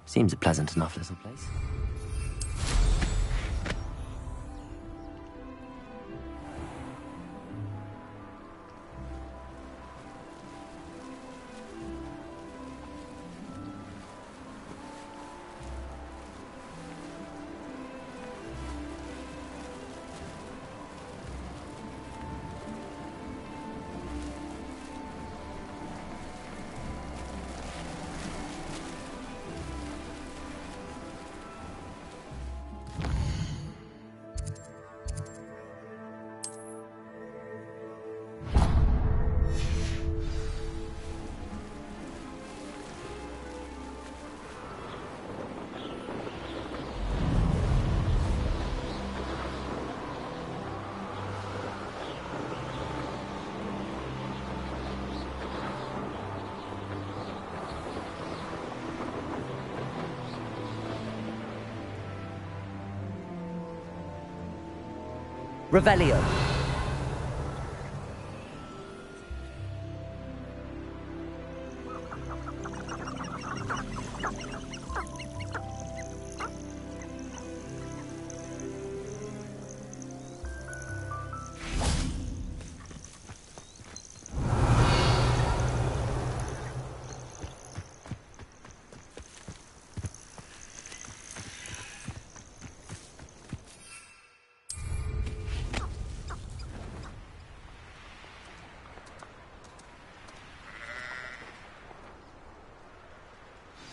Seems a pleasant enough little place. Revelio.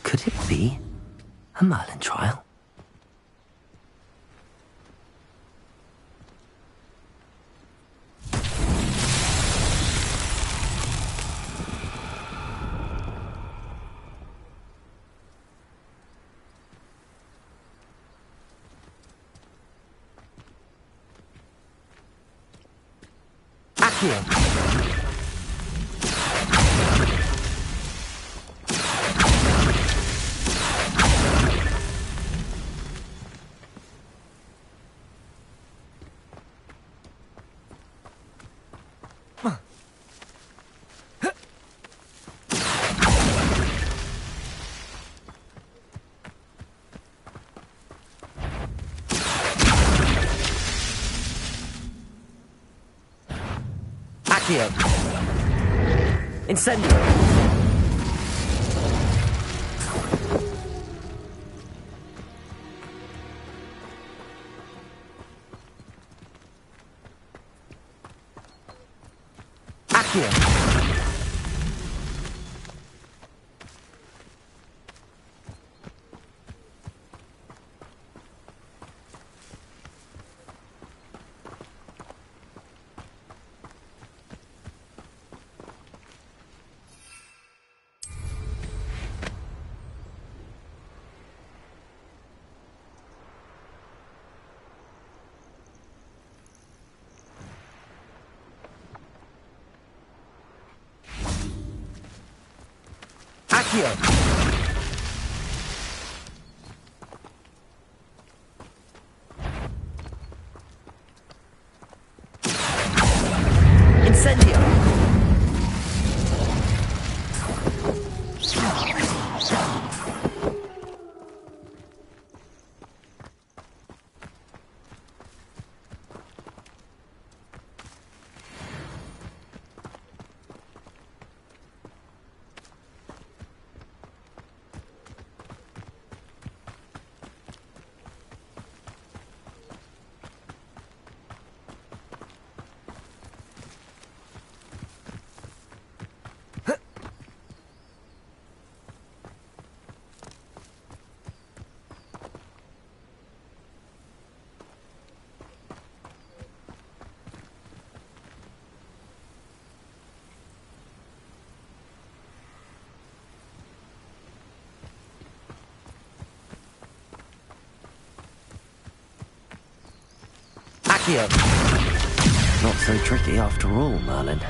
Could it be a Merlin trial? Accio. Accio. Incendio. Accio. Accio. Incendio. Not so tricky after all, Merlin.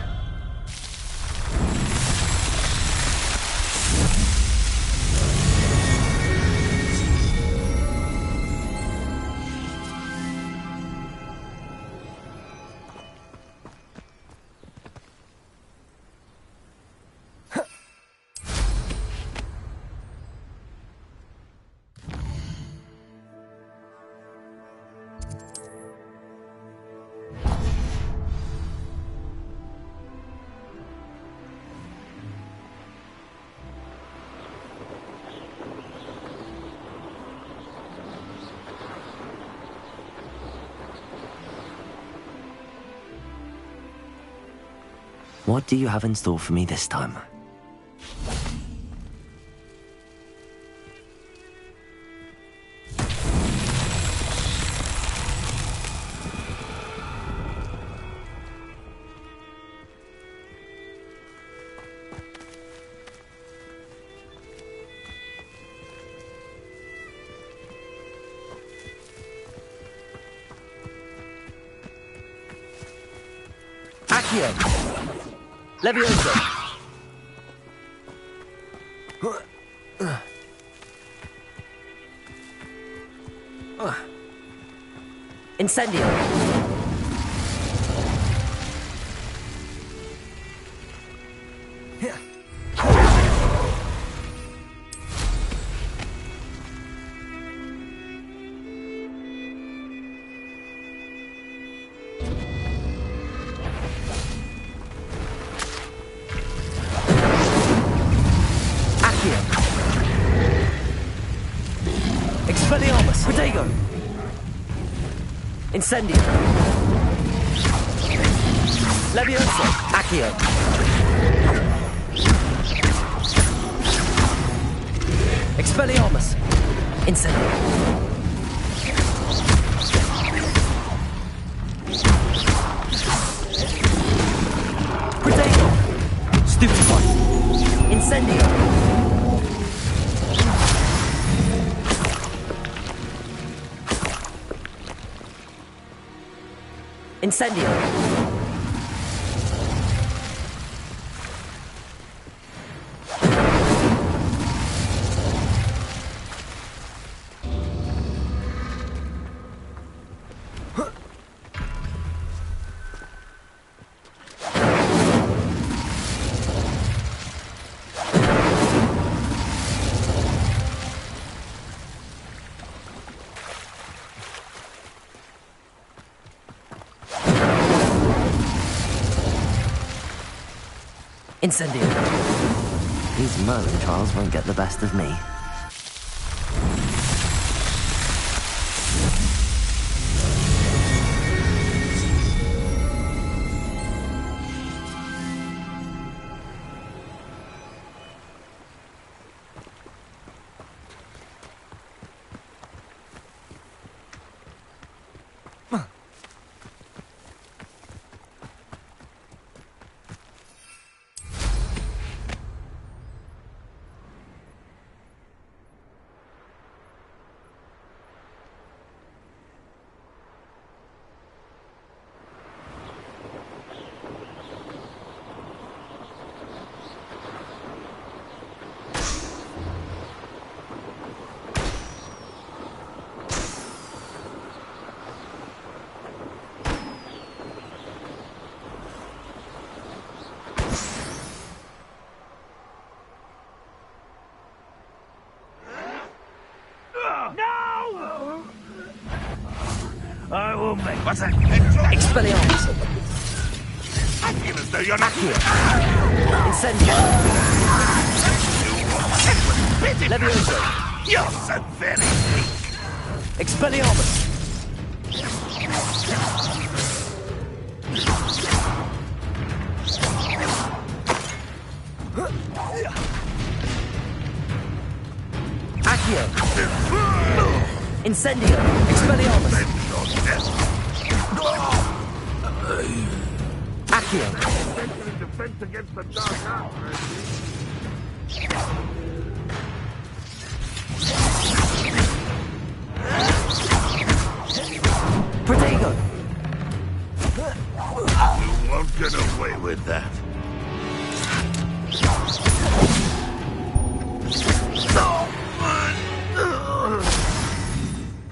What do you have in store for me this time? Accio! Levioso! Incendio! Expelliarmus! Protego! Incendio! Levioso! Accio! Expelliarmus! Incendio! Protego! Stupefy! Incendio! Incendio! Incendio! These Merlin trials won't get the best of me. I will make. What's that? Expelliarmus! I feel as though you're not here. Incendio! Levioso! You're so very weak. Expelliarmus! Accio! Incendio! Expelliarmus! Accio! Defense against the dark arts. Protego! You won't get away with that.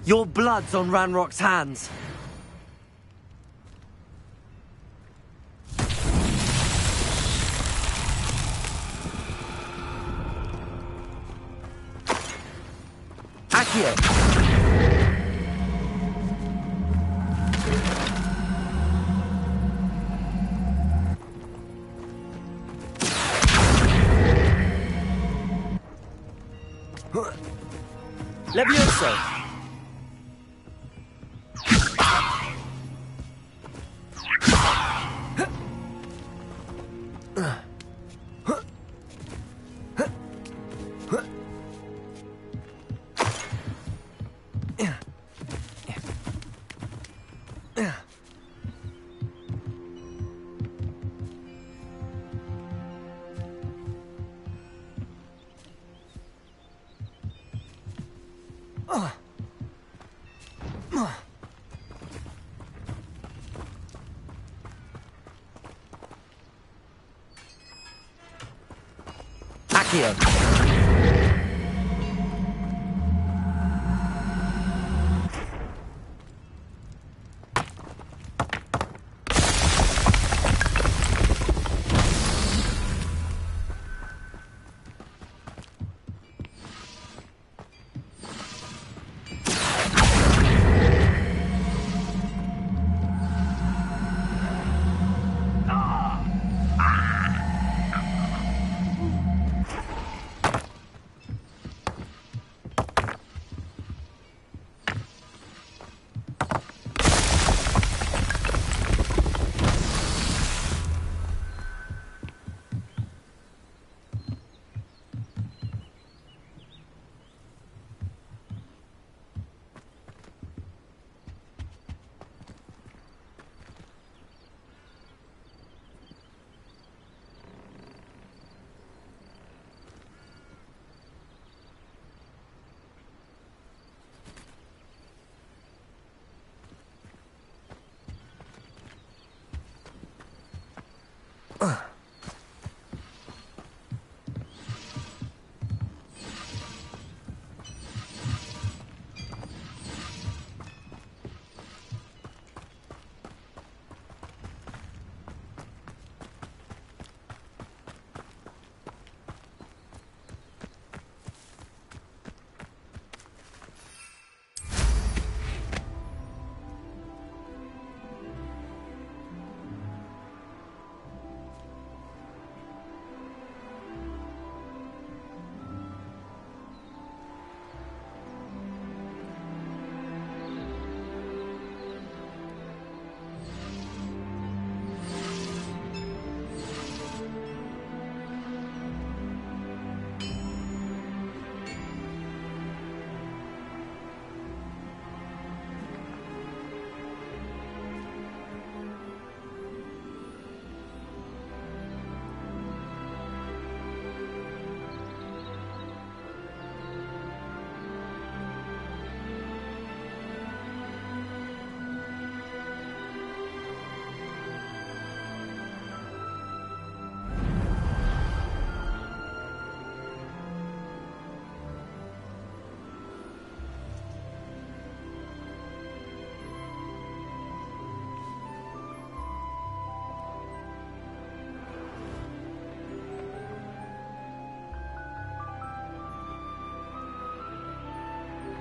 Your blood's on Ranrock's hands. Accio! Levioso! Accio.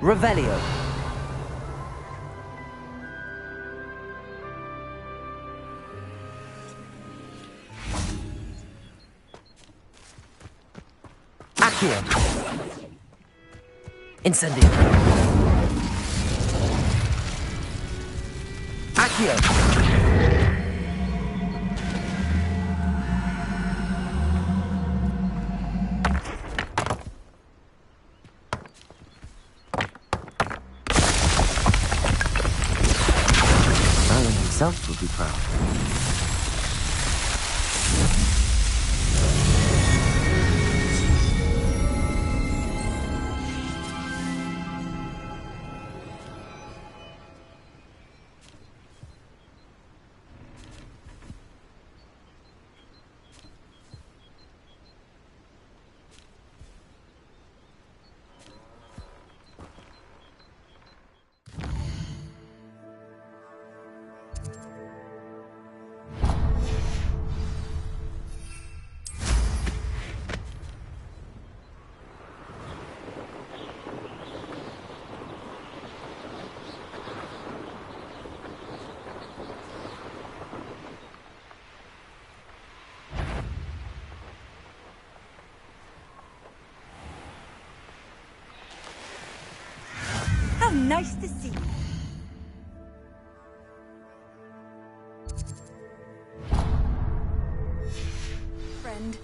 Revelio. Accio. Incendio. Accio. Himself would be proud. How nice to see you. Friend.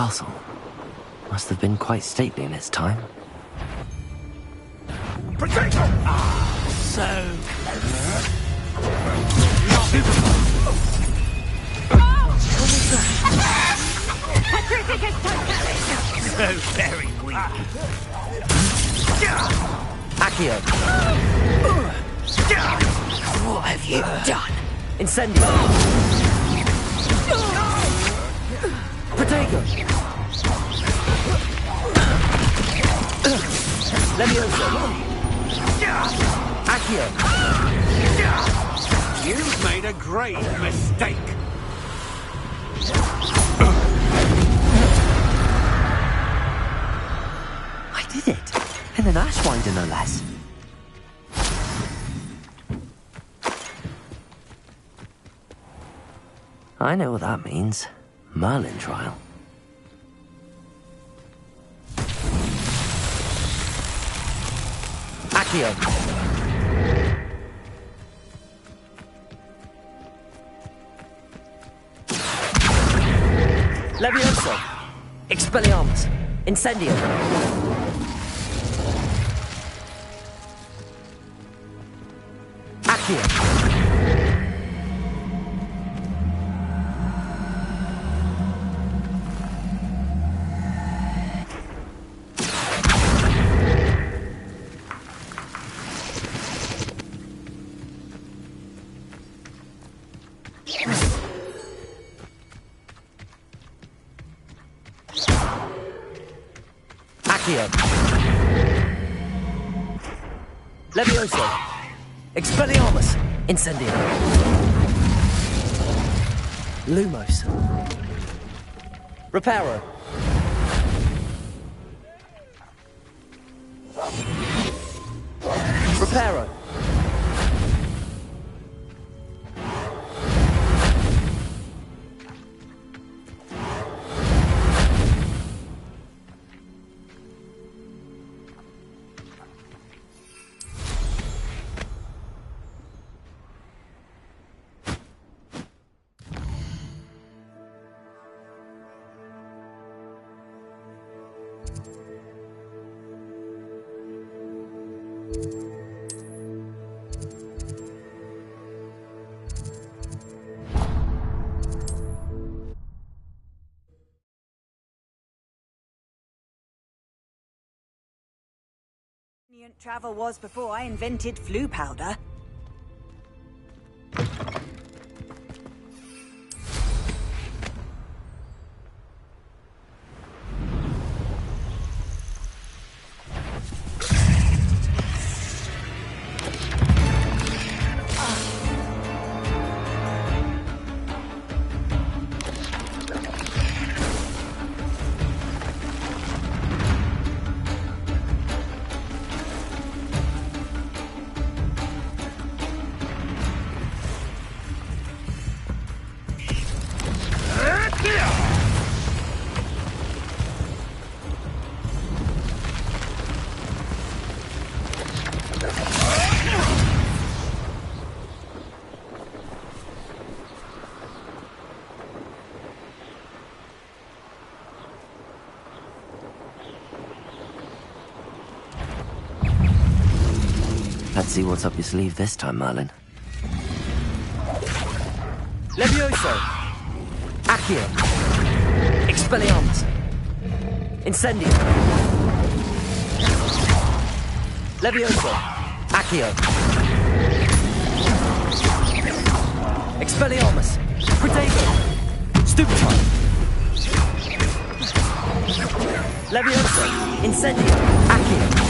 castle. Must have been quite stately in its time. Potato! So very weak. Accio! What have you done? Incendio! Protego! Levioso! Accio! You've made a great mistake. I did it! In an Ashwinder, no less. I know what that means. Merlin trial. Accio! Levioso! Expelliarmus! Incendio! Accio! Accio! Levioso! Expelliarmus! Incendio! Lumos! Reparo! Reparo! Travel was before I invented flu powder. Let's see what's up your sleeve this time, Merlin. Levioso! Accio! Expelliarmus! Incendio! Levioso! Accio! Expelliarmus! Protego! Stupefy! Levioso! Incendio! Accio!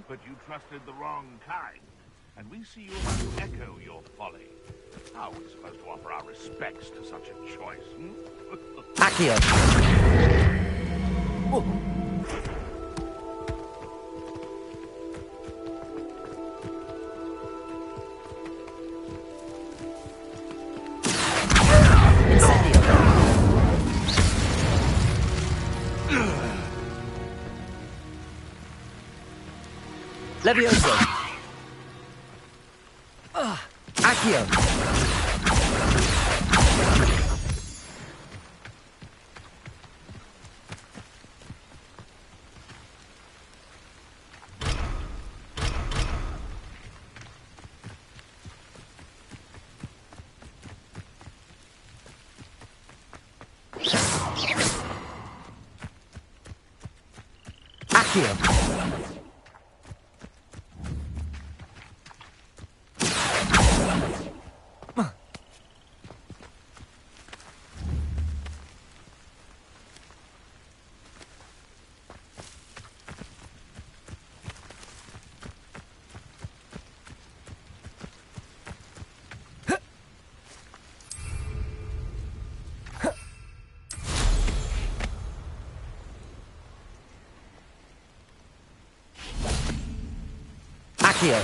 but you trusted the wrong kind. And we see you about to echo your folly. How are we supposed to offer our respects to such a choice, Accio! Incendio! Levioso! Accio! Accio! Accio!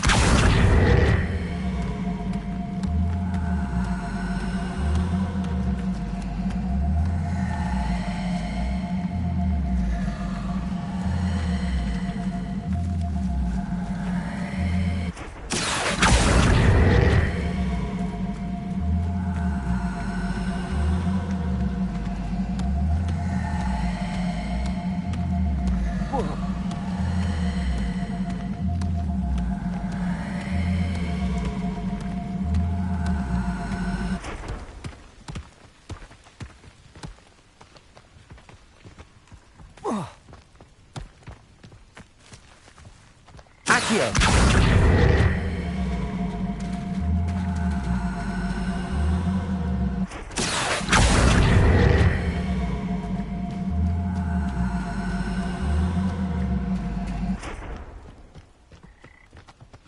Accio!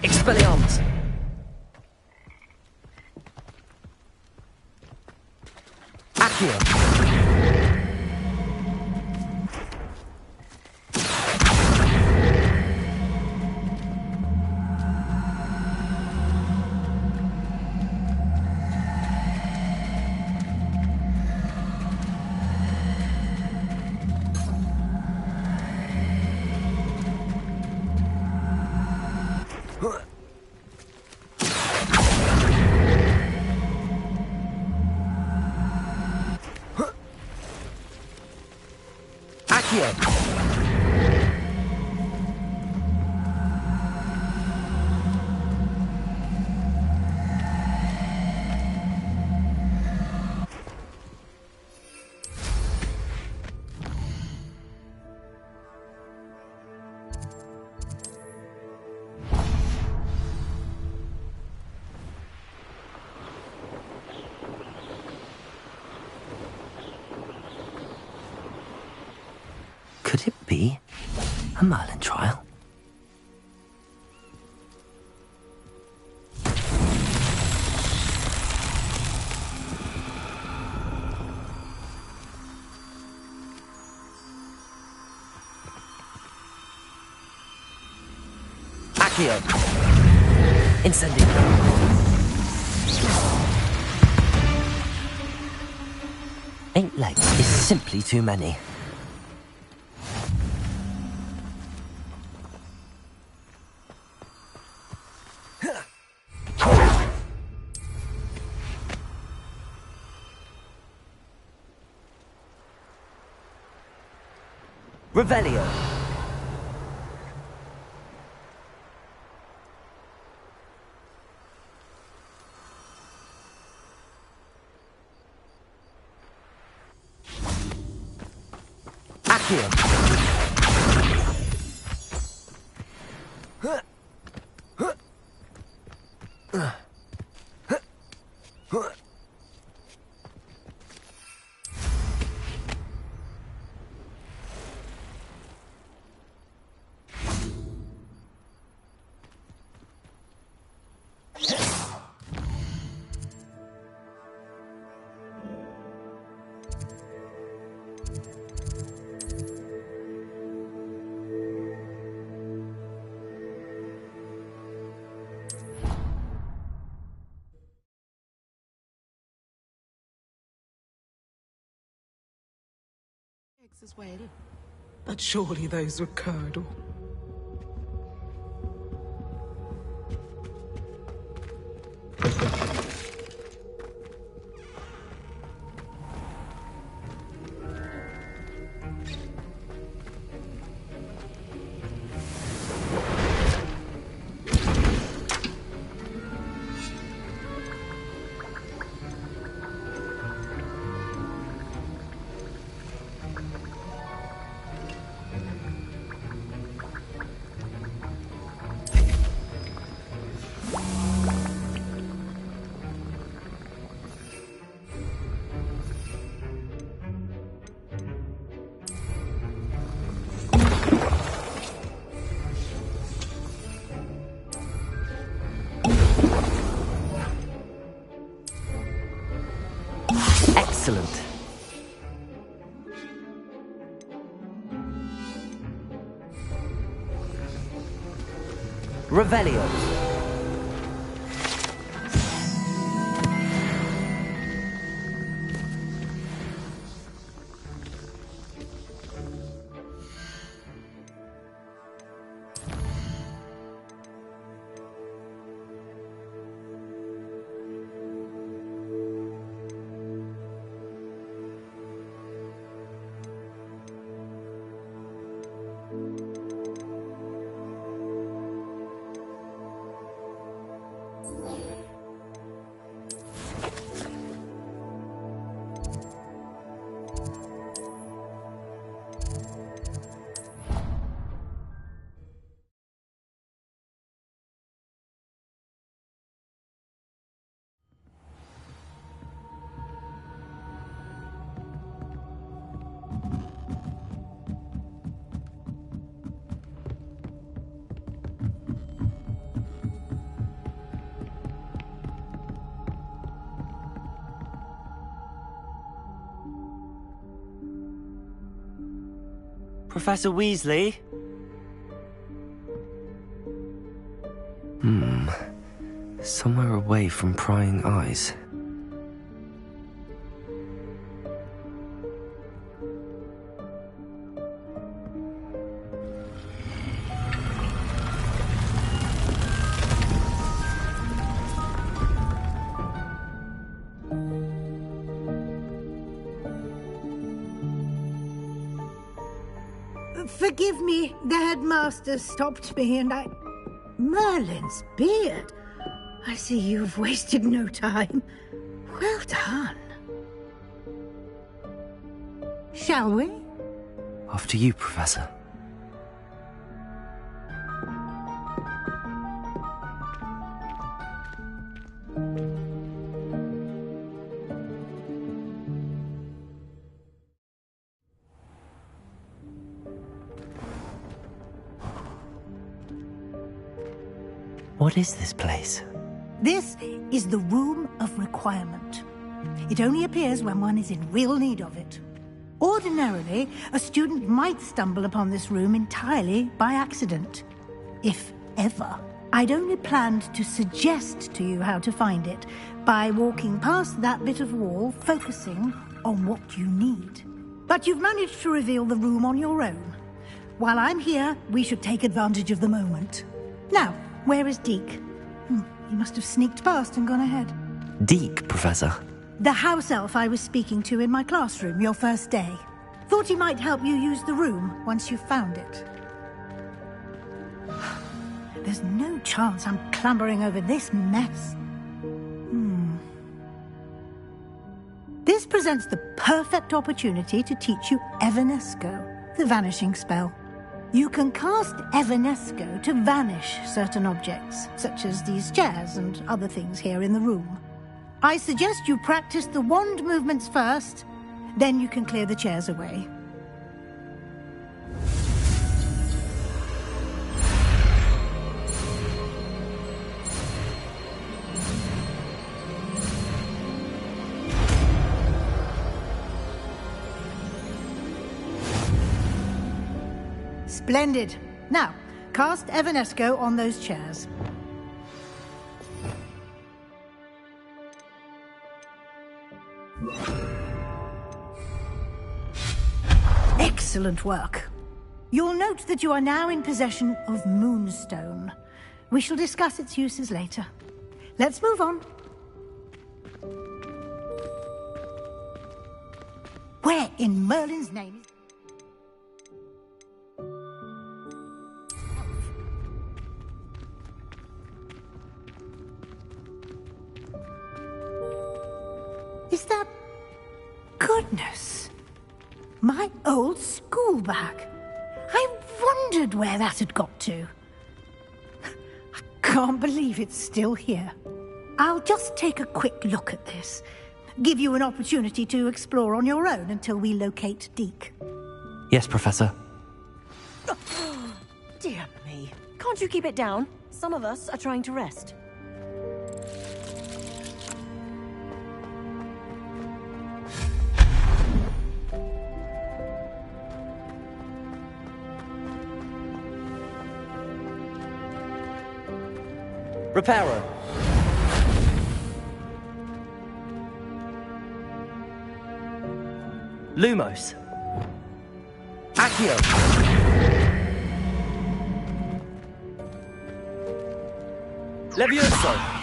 Expelliarmus! Accio! Accio! Could it be a Merlin trial? Accio! Incendio! Eight legs is simply too many. Revelio! Accio! As well. But surely those were curdle. Excellent. Revelio. Professor Weasley? Somewhere away from prying eyes. Forgive me, the headmaster stopped me and I... Merlin's beard. I see you've wasted no time. Well done. Shall we? After you, Professor. What is this place? This is the Room of Requirement. It only appears when one is in real need of it. Ordinarily, a student might stumble upon this room entirely by accident. If ever. I'd only planned to suggest to you how to find it by walking past that bit of wall, focusing on what you need. But you've managed to reveal the room on your own. While I'm here, we should take advantage of the moment. Now, where is Deke? He must have sneaked past and gone ahead. Deke, Professor. The house elf I was speaking to in my classroom your first day. Thought he might help you use the room once you found it. There's no chance I'm clambering over this mess. This presents the perfect opportunity to teach you Evanesco, the vanishing spell. You can cast Evanesco to vanish certain objects, such as these chairs and other things here in the room. I suggest you practice the wand movements first, then you can clear the chairs away. Splendid. Now, cast Evanesco on those chairs. Excellent work. You'll note that you are now in possession of Moonstone. We shall discuss its uses later. Let's move on. Where in Merlin's name is... Is that... Goodness! My old school bag. I wondered where that had got to. I can't believe it's still here. I'll just take a quick look at this. Give you an opportunity to explore on your own until we locate Deke. Yes, Professor. Dear me. Can't you keep it down? Some of us are trying to rest. Reparo. Lumos. Accio. Levioso.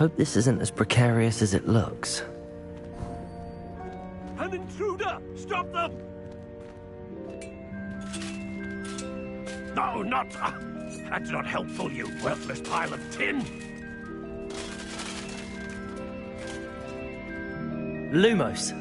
Hope this isn't as precarious as it looks. An intruder! Stop them! No, not... that's not helpful, you worthless pile of tin! Lumos.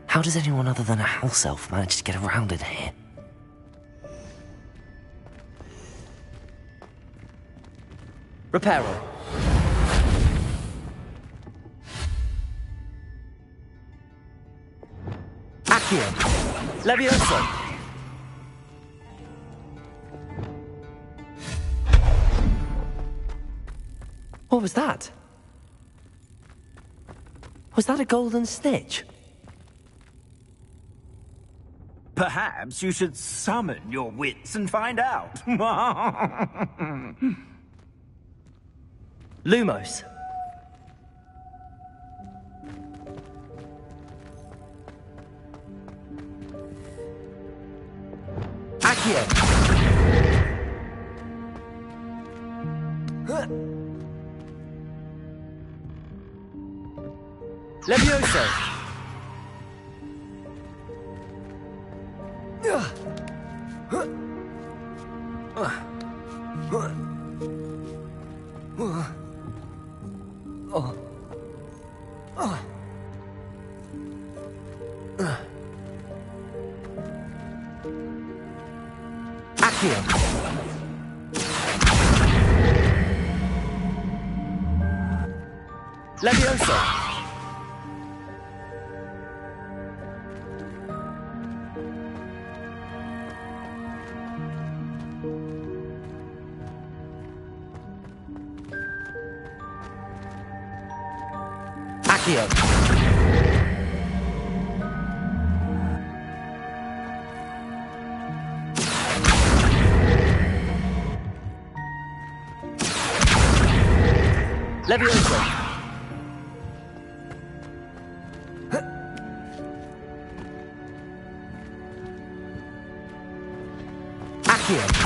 How does anyone other than a house elf manage to get around in here? Reparo. Accio. Levioso. What was that? Was that a golden snitch? Perhaps you should summon your wits and find out. Lumos. Accio. Levioso. Accio. Levioso. Accio. Levioso. Accio.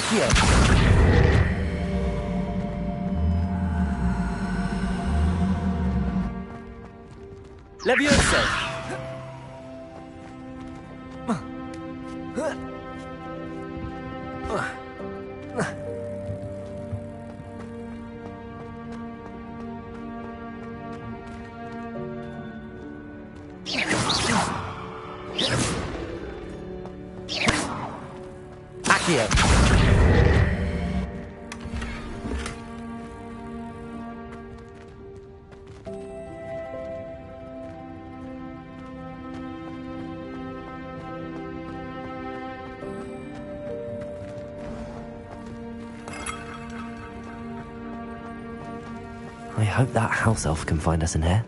Accio. Levioso. Accio. I hope that house elf can find us in here.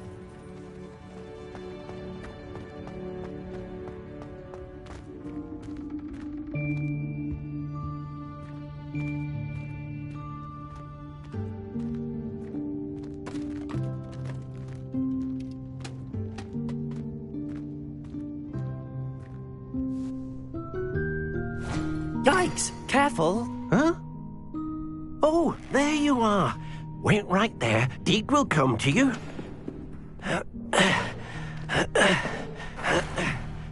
Yikes! Careful. Huh? Oh, there you are. Wait right there. Deke will come to you.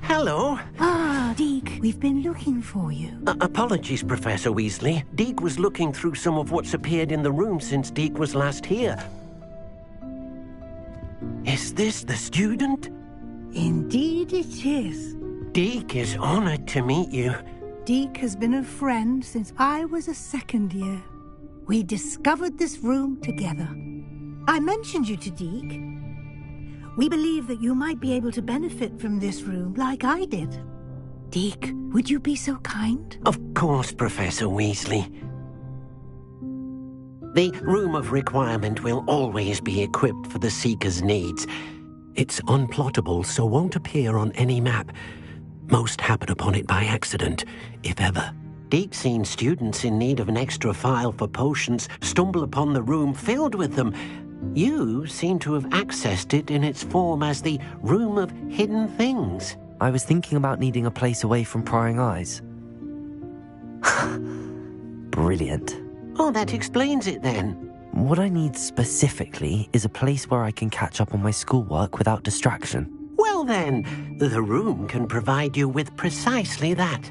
Hello. Ah, Deke, we've been looking for you. Apologies, Professor Weasley. Deke was looking through some of what's appeared in the room since Deke was last here. Is this the student? Indeed it is. Deke is honored to meet you. Deke has been a friend since I was a second year. We discovered this room together. I mentioned you to Deke. We believe that you might be able to benefit from this room like I did. Deke, would you be so kind? Of course, Professor Weasley. The Room of Requirement will always be equipped for the Seeker's needs. It's unplottable, so won't appear on any map. Most happen upon it by accident, if ever. Deke's seen students in need of an extra file for potions stumble upon the room filled with them. You seem to have accessed it in its form as the Room of Hidden Things. I was thinking about needing a place away from prying eyes. Brilliant. Oh, that explains it then. What I need specifically is a place where I can catch up on my schoolwork without distraction. Well then, the room can provide you with precisely that.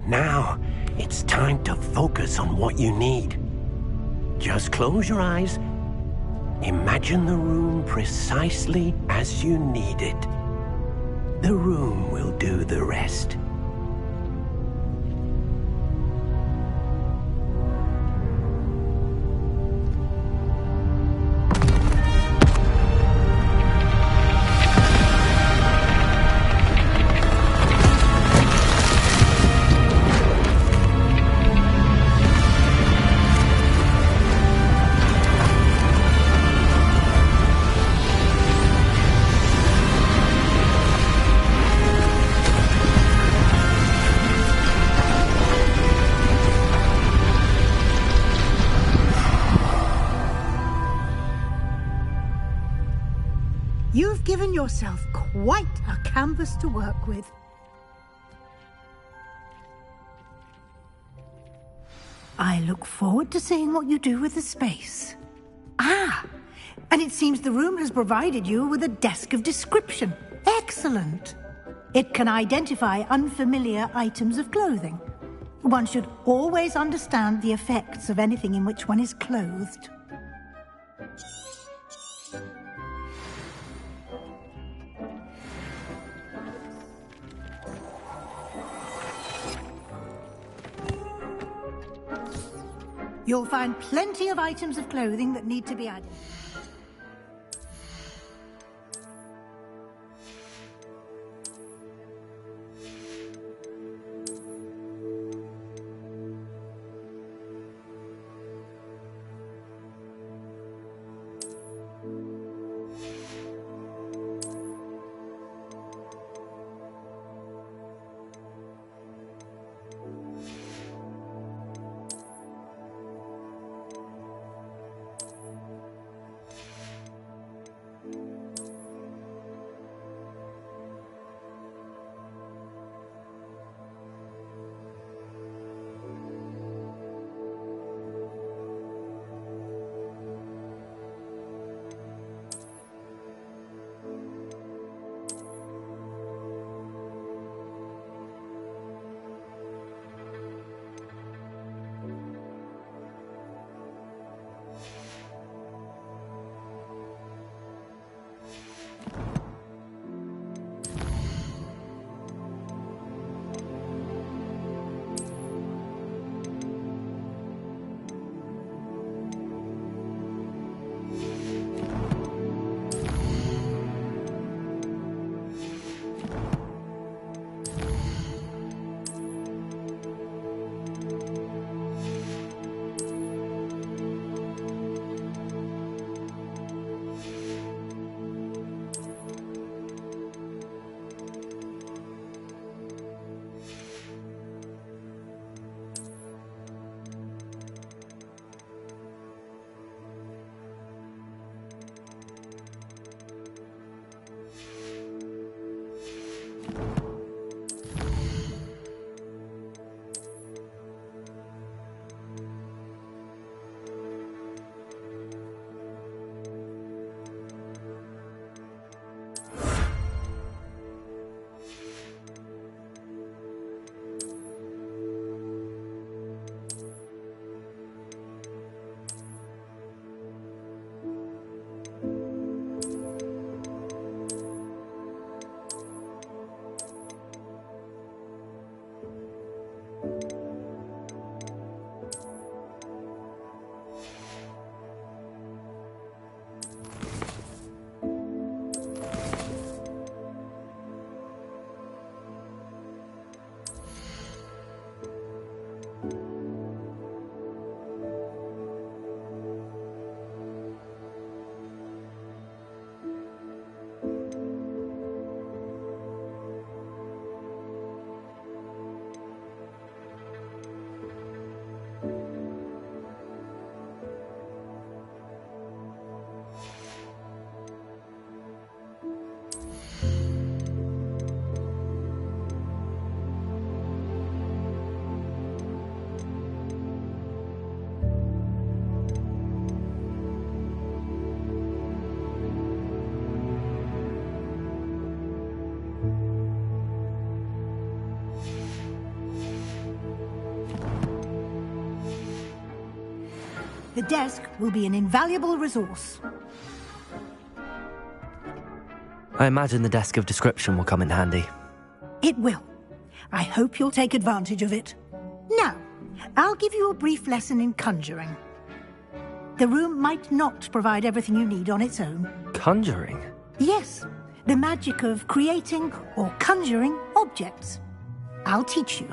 Now, it's time to focus on what you need. Just close your eyes. Imagine the room precisely as you need it. The room will do the rest. You've given yourself quite a canvas to work with. I look forward to seeing what you do with the space. Ah, and it seems the room has provided you with a desk of description. Excellent. It can identify unfamiliar items of clothing. One should always understand the effects of anything in which one is clothed. You'll find plenty of items of clothing that need to be added. The desk will be an invaluable resource. I imagine the desk of description will come in handy. It will. I hope you'll take advantage of it. Now, I'll give you a brief lesson in conjuring. The room might not provide everything you need on its own. Conjuring? Yes, the magic of creating or conjuring objects. I'll teach you.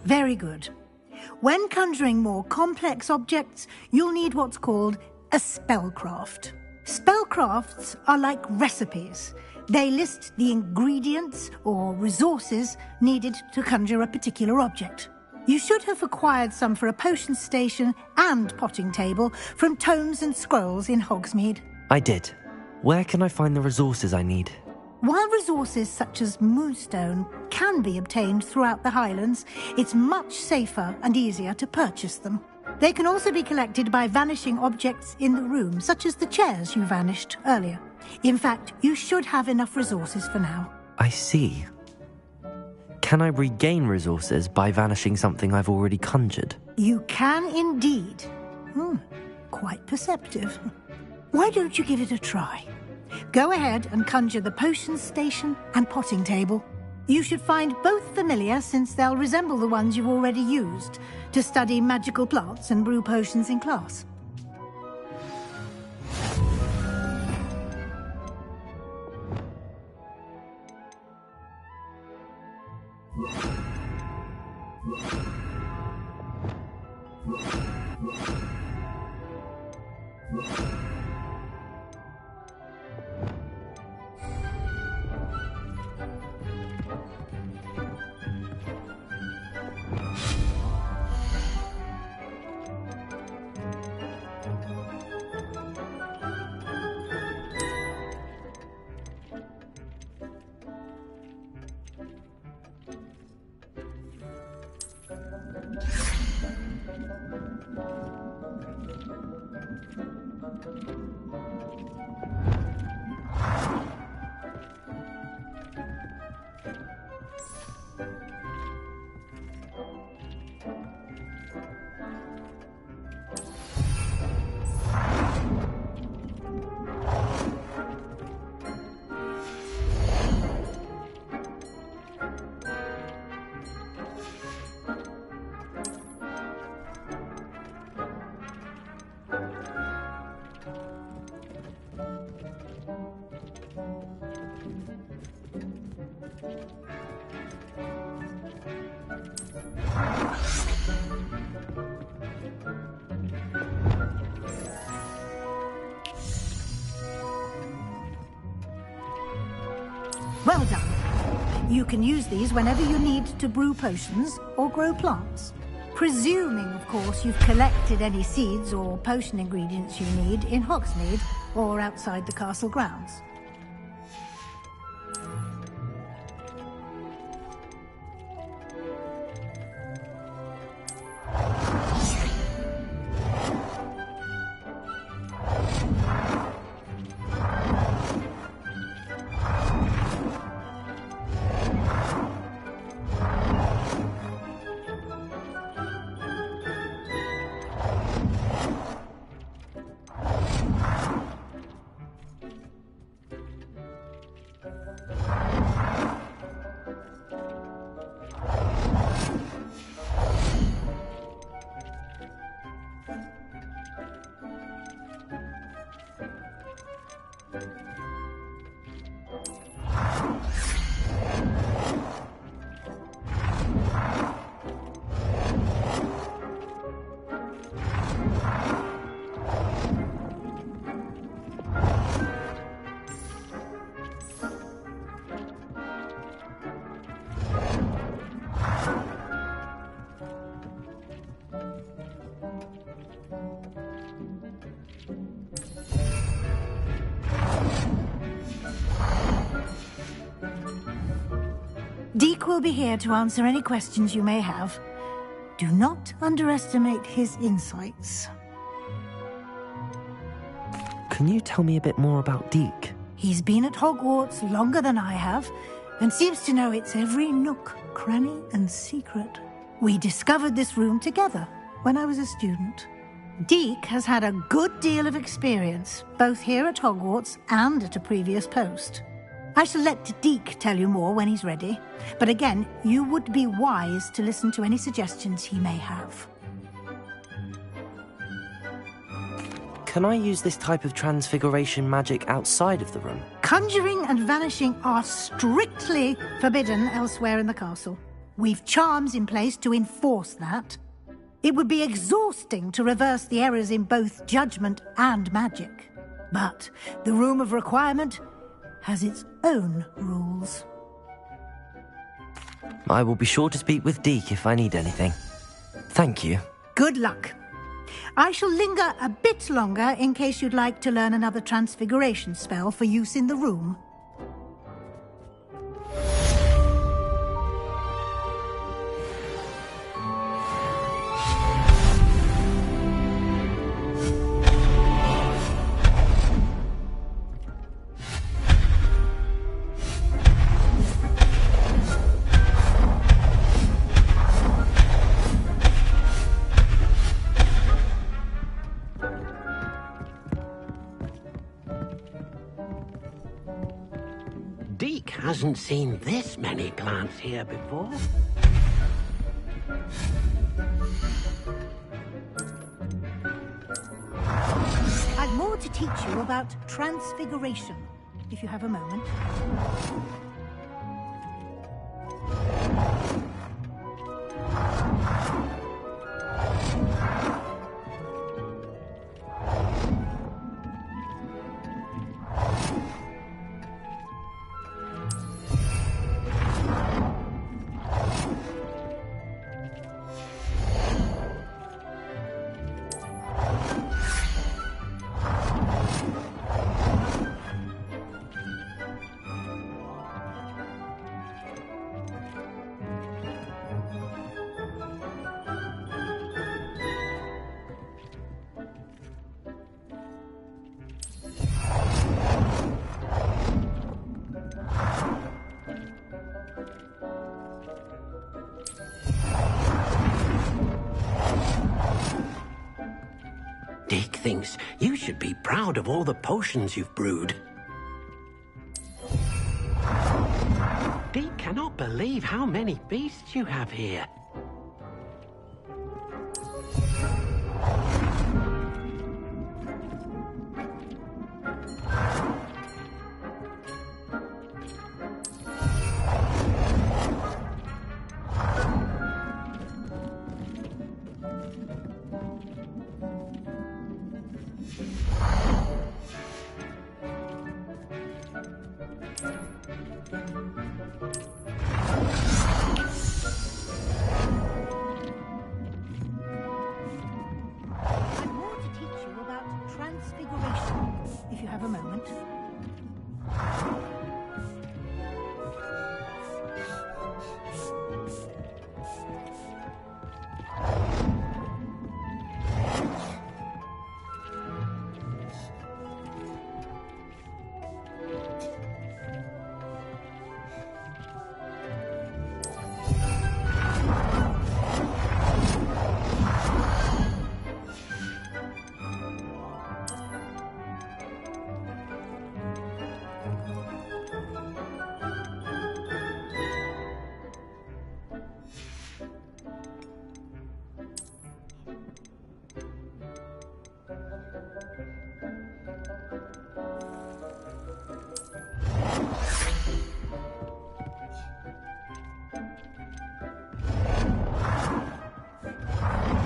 Very good. When conjuring more complex objects, you'll need what's called a spellcraft. Spellcrafts are like recipes. They list the ingredients or resources needed to conjure a particular object. You should have acquired some for a potion station and potting table from tomes and scrolls in Hogsmeade. I did. Where can I find the resources I need? While resources such as moonstone can be obtained throughout the Highlands, it's much safer and easier to purchase them. They can also be collected by vanishing objects in the room, such as the chairs you vanished earlier. In fact, you should have enough resources for now. I see. Can I regain resources by vanishing something I've already conjured? You can indeed. Quite perceptive. Why don't you give it a try? Go ahead and conjure the potion station and potting table. You should find both familiar, since they'll resemble the ones you've already used to study magical plants and brew potions in class. Well done. You can use these whenever you need to brew potions or grow plants. Presuming, of course, you've collected any seeds or potion ingredients you need in Hogsmeade or outside the castle grounds. will be here to answer any questions you may have. Do not underestimate his insights. Can you tell me a bit more about Deke? He's been at Hogwarts longer than I have, and seems to know its every nook, cranny, and secret. We discovered this room together when I was a student. Deke has had a good deal of experience, both here at Hogwarts and at a previous post. I shall let Deke tell you more when he's ready, but again, you would be wise to listen to any suggestions he may have. Can I use this type of transfiguration magic outside of the room? Conjuring and vanishing are strictly forbidden elsewhere in the castle. We've charms in place to enforce that. It would be exhausting to reverse the errors in both judgment and magic. But the Room of Requirement has its own rules. I will be sure to speak with Deke if I need anything. Thank you. Good luck. I shall linger a bit longer in case you'd like to learn another transfiguration spell for use in the room. Deke hasn't seen this many plants here before. I've more to teach you about transfiguration, if you have a moment. Deke thinks you should be proud of all the potions you've brewed. Deke cannot believe how many beasts you have here. I've more to teach you about transfiguration, if you have a moment.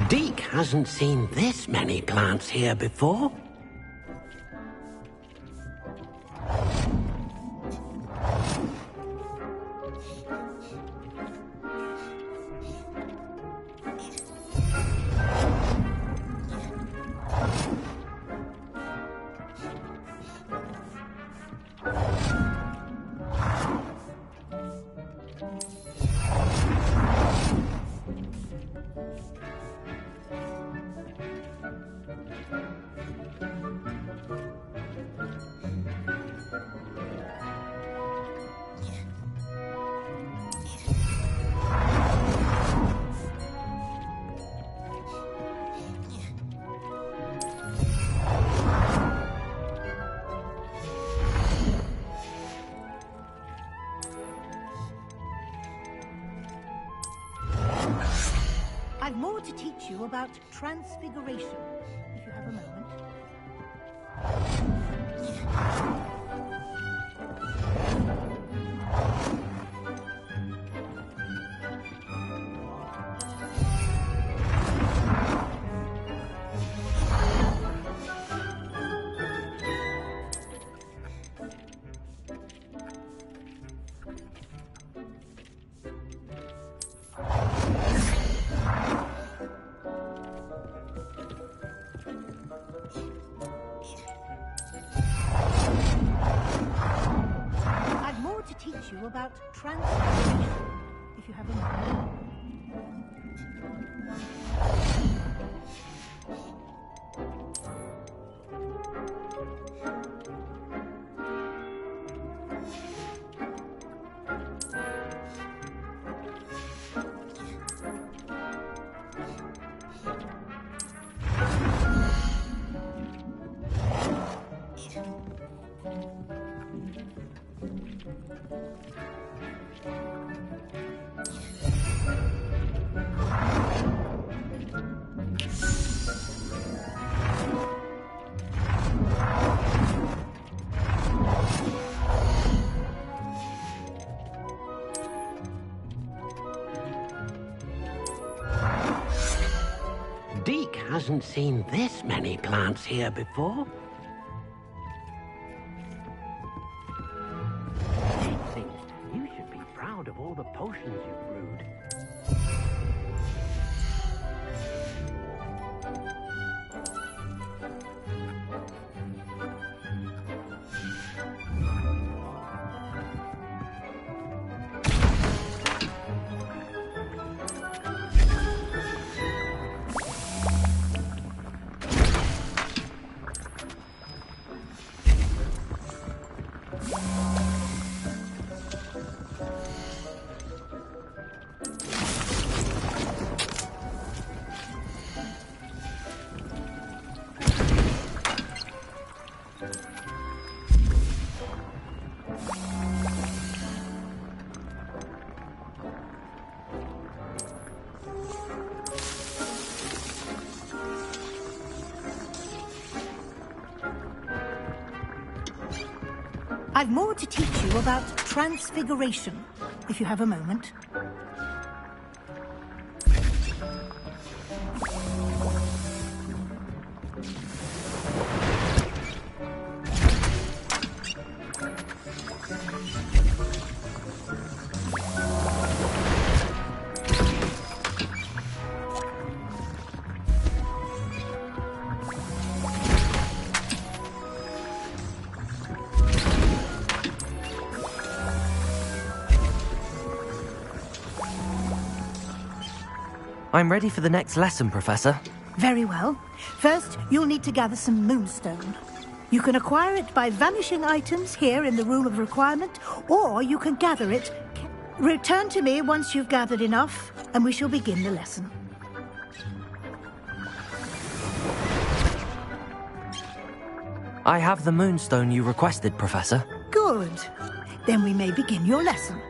Deke hasn't seen this many plants here before. I've more to teach you about transfiguration, if you have a moment. About transfiguration, if you have a moment. Deke hasn't seen this many plants here before. Deke thinks you should be proud of all the potions you've brewed. I've more to teach you about transfiguration, if you have a moment. I'm ready for the next lesson, Professor. Very well. First, you'll need to gather some moonstone. You can acquire it by vanishing items here in the Room of Requirement, or you can gather it. Return to me once you've gathered enough, and we shall begin the lesson. I have the moonstone you requested, Professor. Good. Then we may begin your lesson.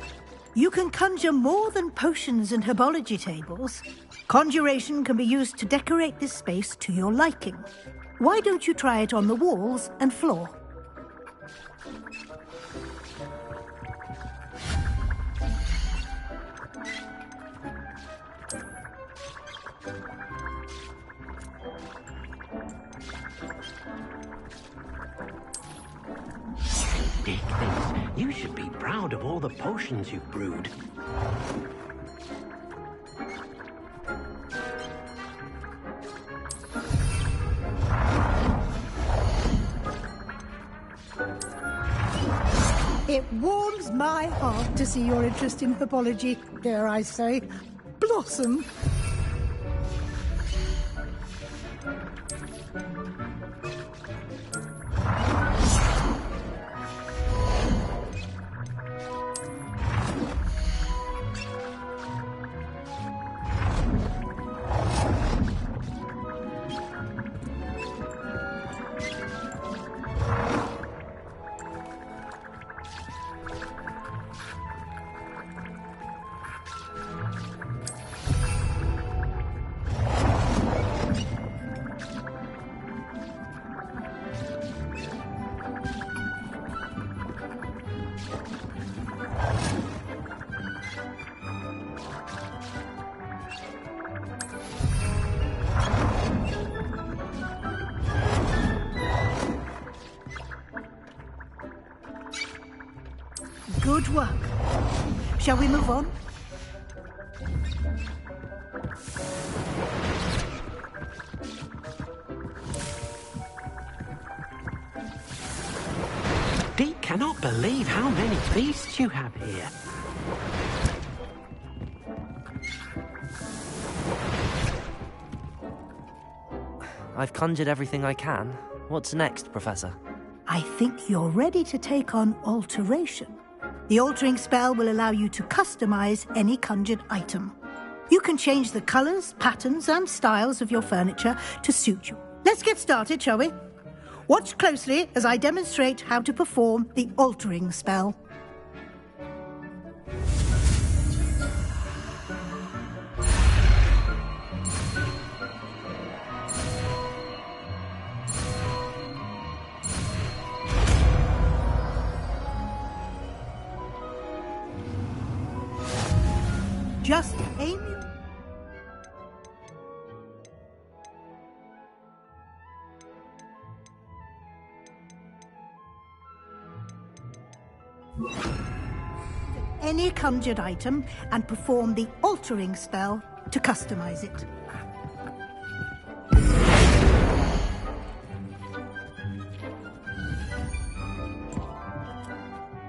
You can conjure more than potions and herbology tables. Conjuration can be used to decorate this space to your liking. Why don't you try it on the walls and floor? Dick thinks you should be proud of all the potions you've brewed. It warms my heart to see your interest in herbology, dare I say, blossom. work. Shall we move on? Dee cannot believe how many beasts you have here. I've conjured everything I can. What's next, Professor? I think you're ready to take on alteration. The altering spell will allow you to customize any conjured item. You can change the colors, patterns, and styles of your furniture to suit you. Let's get started, shall we? Watch closely as I demonstrate how to perform the altering spell. Just aim your... any conjured item and perform the altering spell to customize it.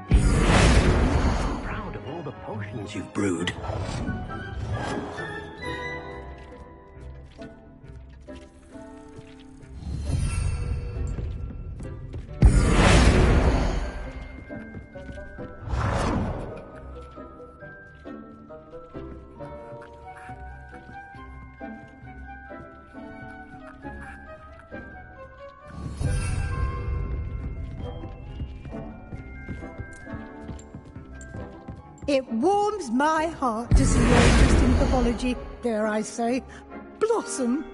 I'm proud of all the potions you've brewed. It warms my heart to see your interest in pathology, dare I say, blossom.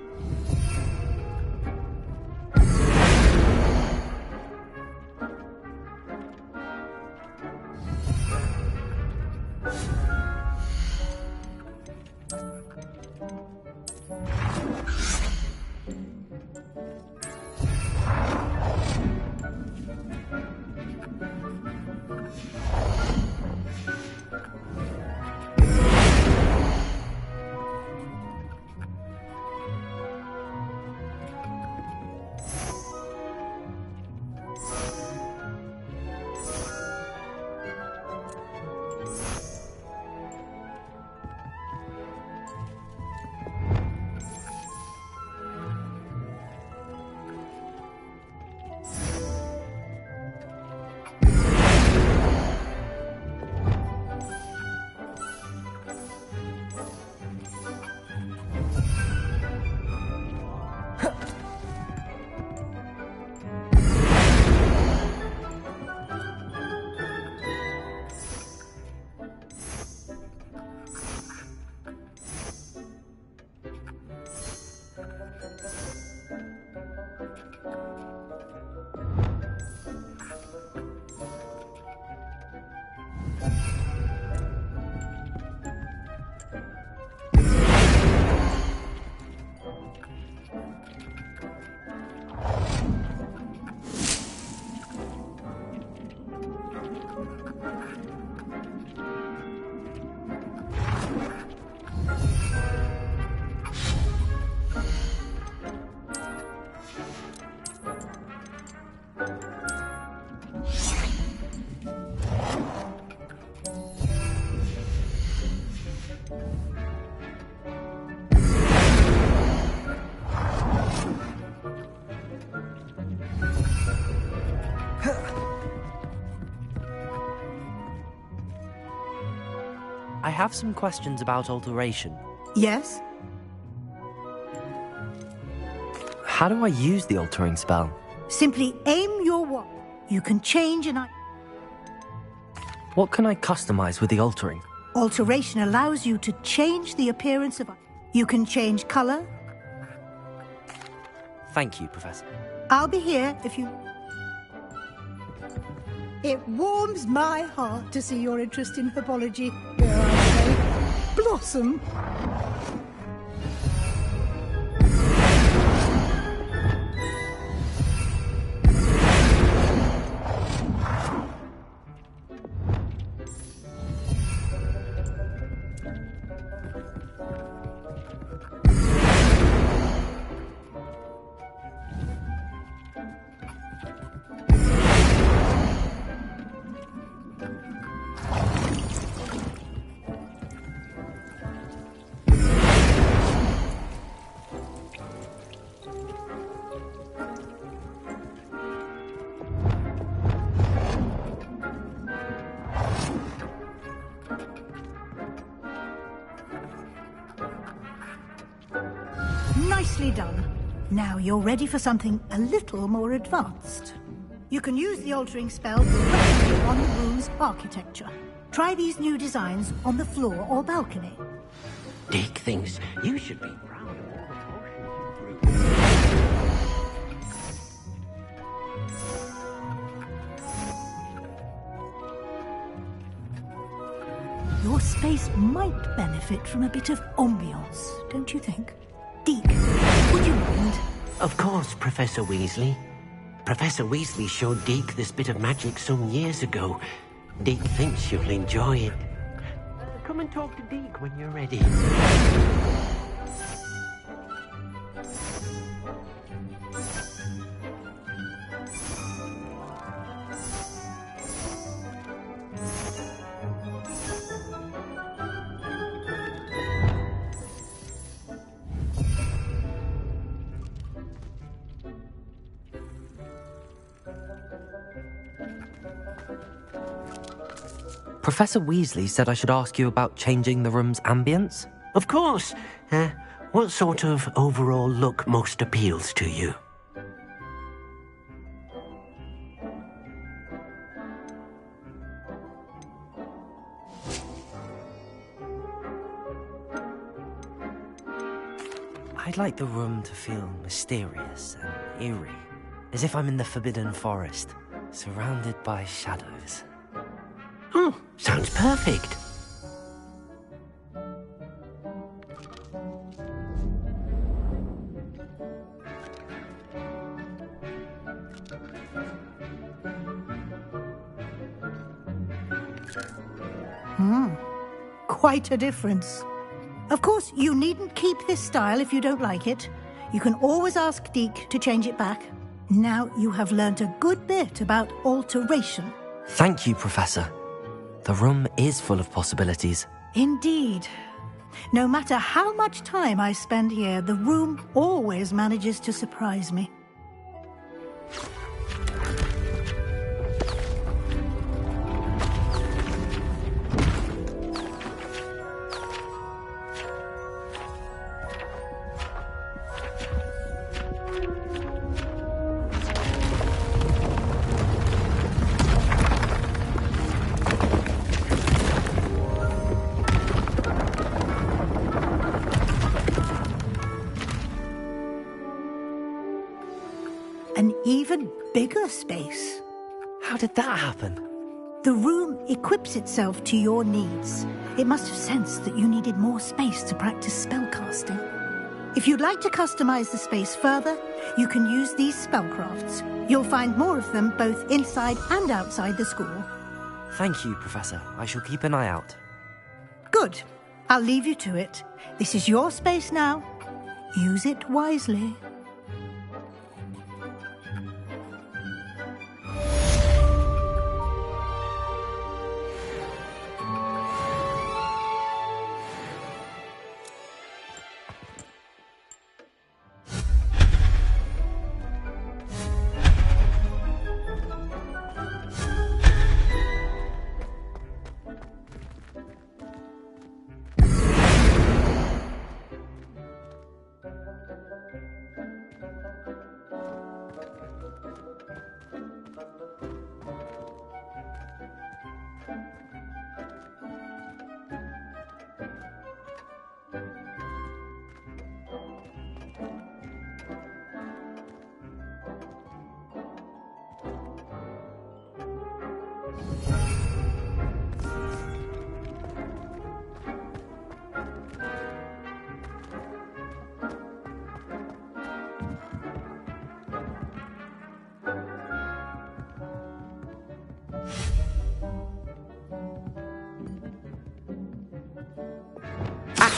I have some questions about alteration. Yes? How do I use the altering spell? Simply aim your wand. You can change an item. What can I customize with the altering? Alteration allows you to change the appearance of... You can change color. Thank you, Professor. I'll be here if you... It warms my heart to see your interest in herbology, dare I say, blossom. Nicely done. Now you're ready for something a little more advanced. You can use the altering spell directly on the room's architecture. Try these new designs on the floor or balcony. Dick thinks you should be proud of all the potions you brew. Your space might benefit from a bit of ambiance, don't you think? Deke, would you mind? Of course, Professor Weasley. Professor Weasley showed Deke this bit of magic some years ago. Deke thinks you'll enjoy it. Come and talk to Deke when you're ready. Professor Weasley said I should ask you about changing the room's ambience? Of course. What sort of overall look most appeals to you? I'd like the room to feel mysterious and eerie, as if I'm in the Forbidden Forest, surrounded by shadows. Oh, sounds perfect. Quite a difference. Of course, you needn't keep this style if you don't like it. You can always ask Deke to change it back. Now you have learnt a good bit about alteration. Thank you, Professor. The room is full of possibilities. Indeed. No matter how much time I spend here, the room always manages to surprise me. An even bigger space. How did that happen? The room equips itself to your needs. It must have sensed that you needed more space to practice spellcasting. If you'd like to customize the space further, you can use these spellcrafts. You'll find more of them both inside and outside the school. Thank you, Professor. I shall keep an eye out. Good. I'll leave you to it. This is your space now. Use it wisely.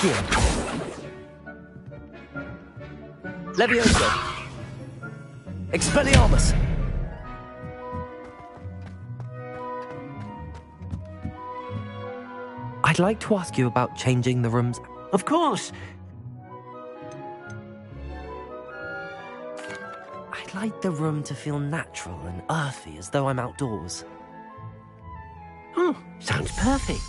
Accio. Levioso. Expelliarmus. I'd like to ask you about changing the rooms. Of course. I'd like the room to feel natural and earthy, as though I'm outdoors. Oh, sounds perfect.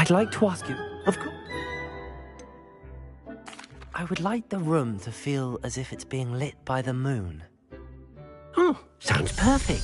I'd like to ask you. Of course. I would like the room to feel as if it's being lit by the moon. Oh, sounds perfect.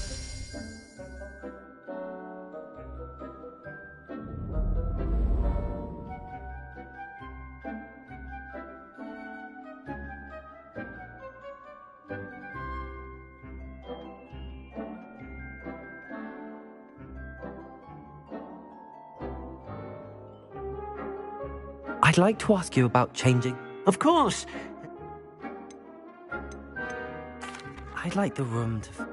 I'd like to ask you about changing. Of course. I'd like the room to.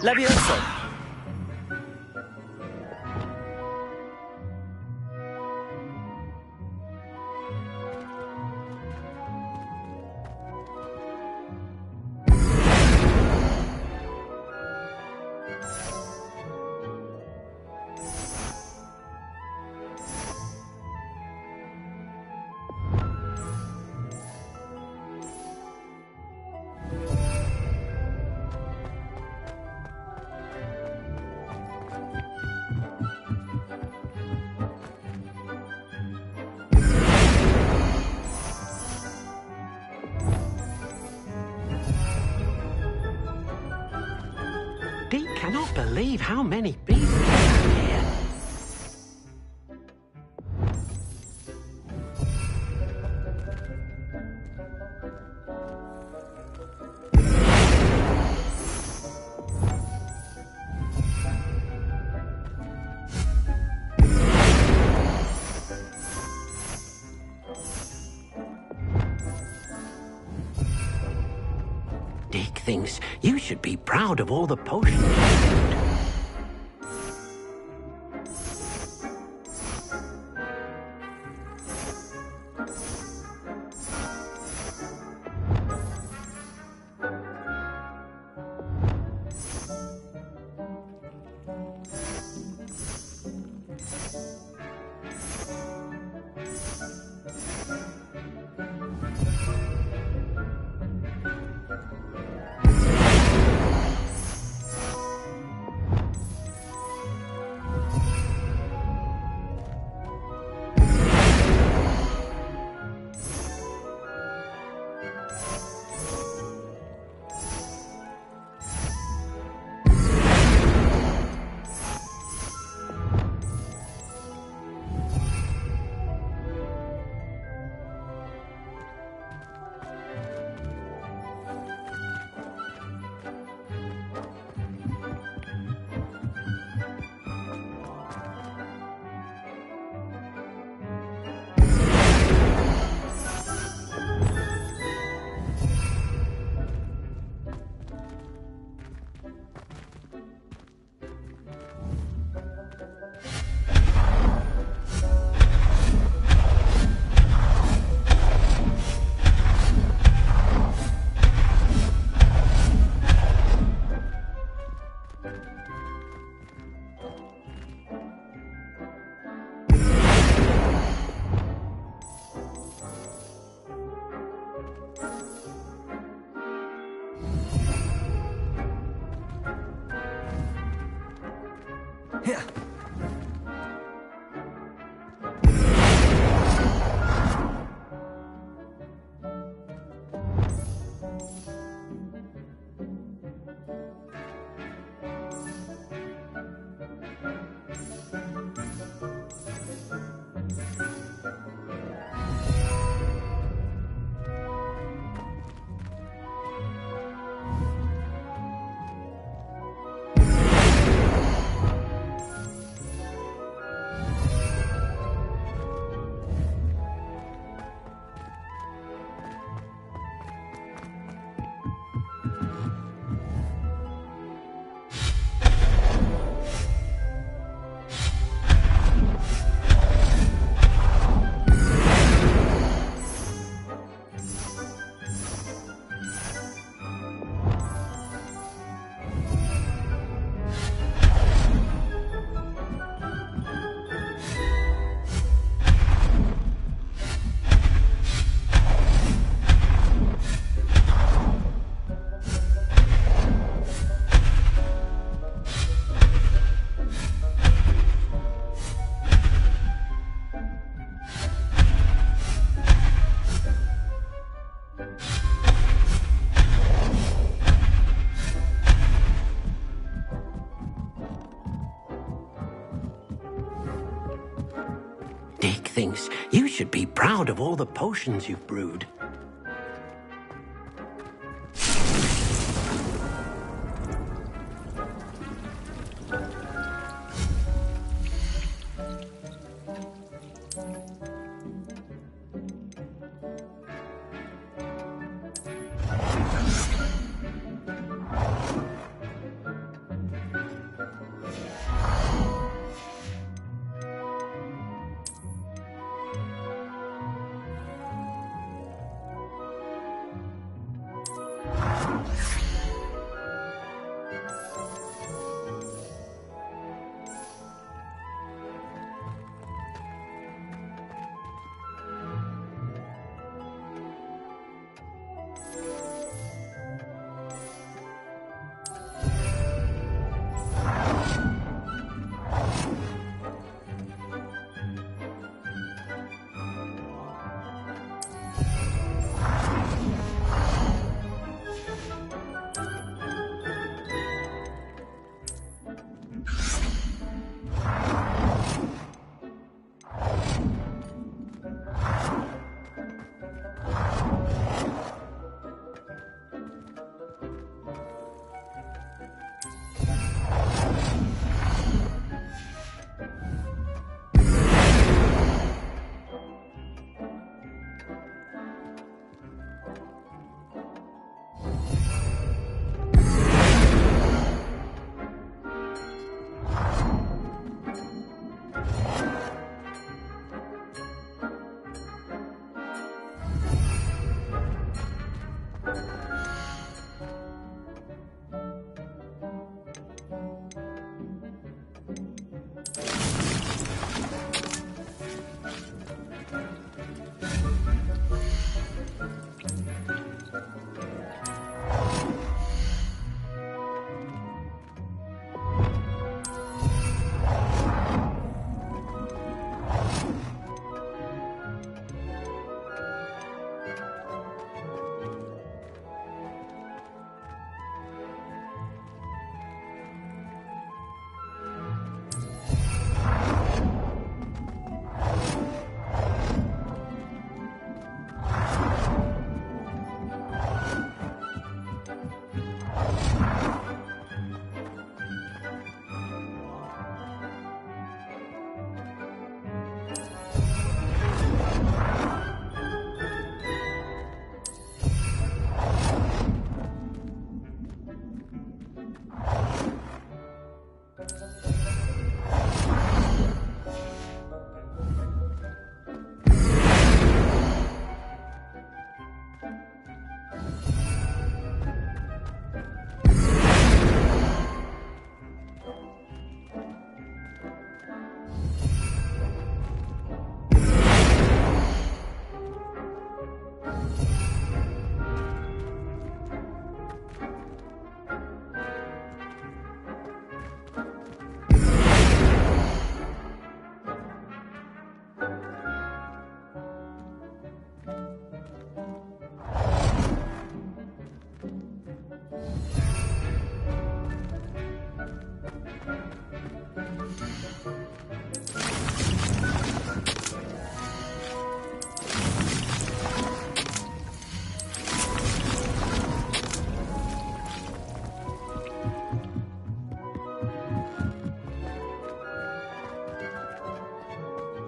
Levioso! Dee cannot believe how many beasts are here. Dick thinks you should be proud of all the potions. thinks you should be proud of all the potions you've brewed.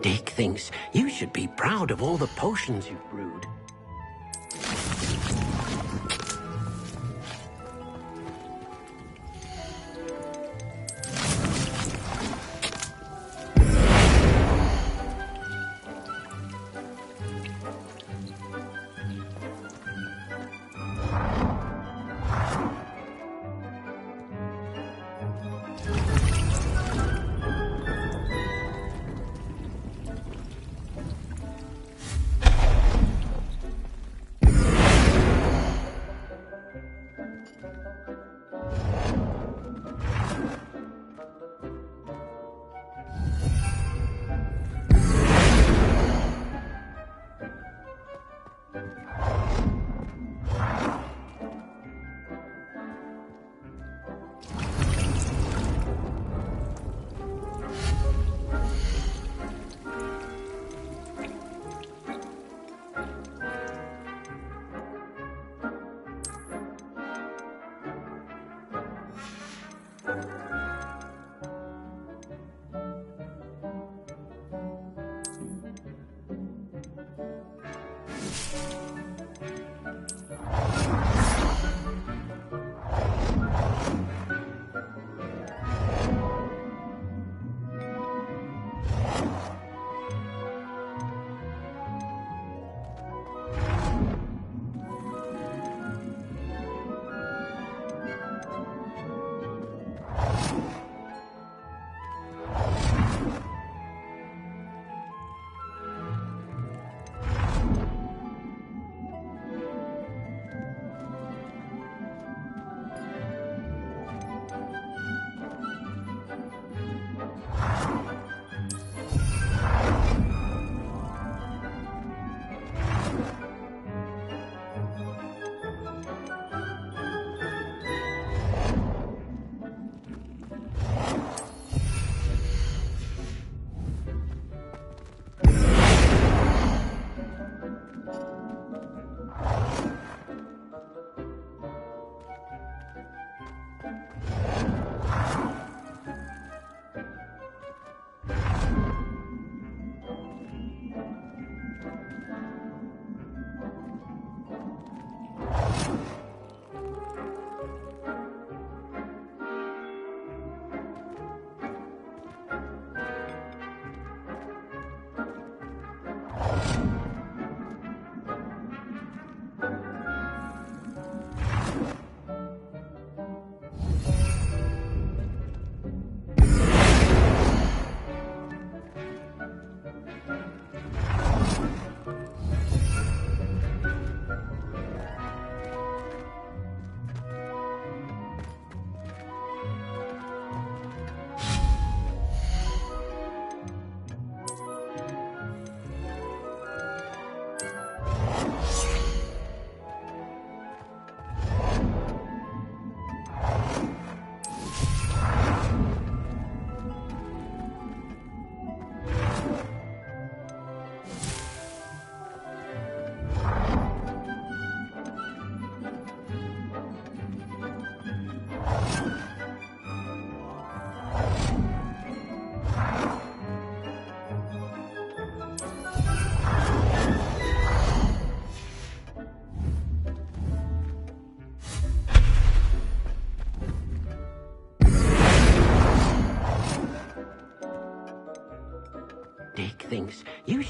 Dick thinks you should be proud of all the potions you've brewed.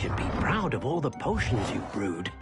should be proud of all the potions you've brewed.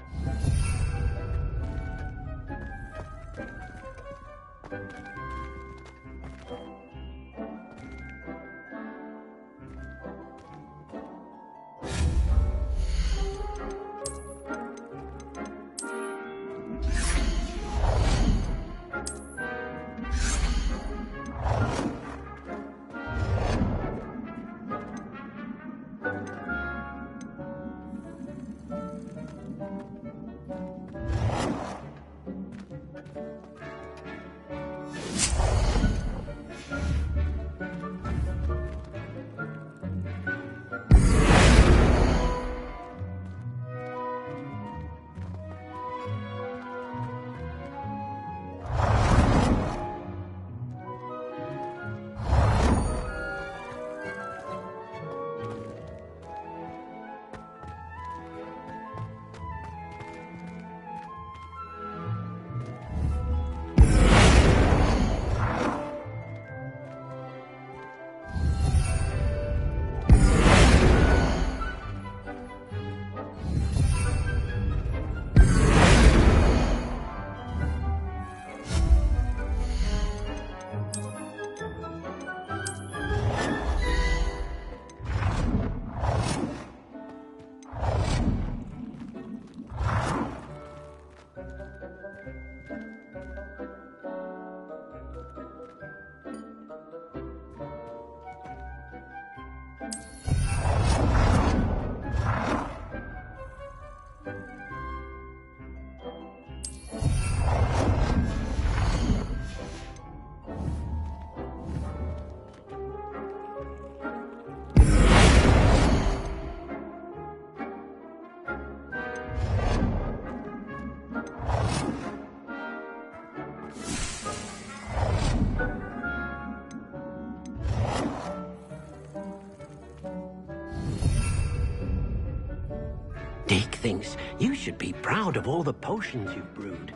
Dick thinks you should be proud of all the potions you've brewed.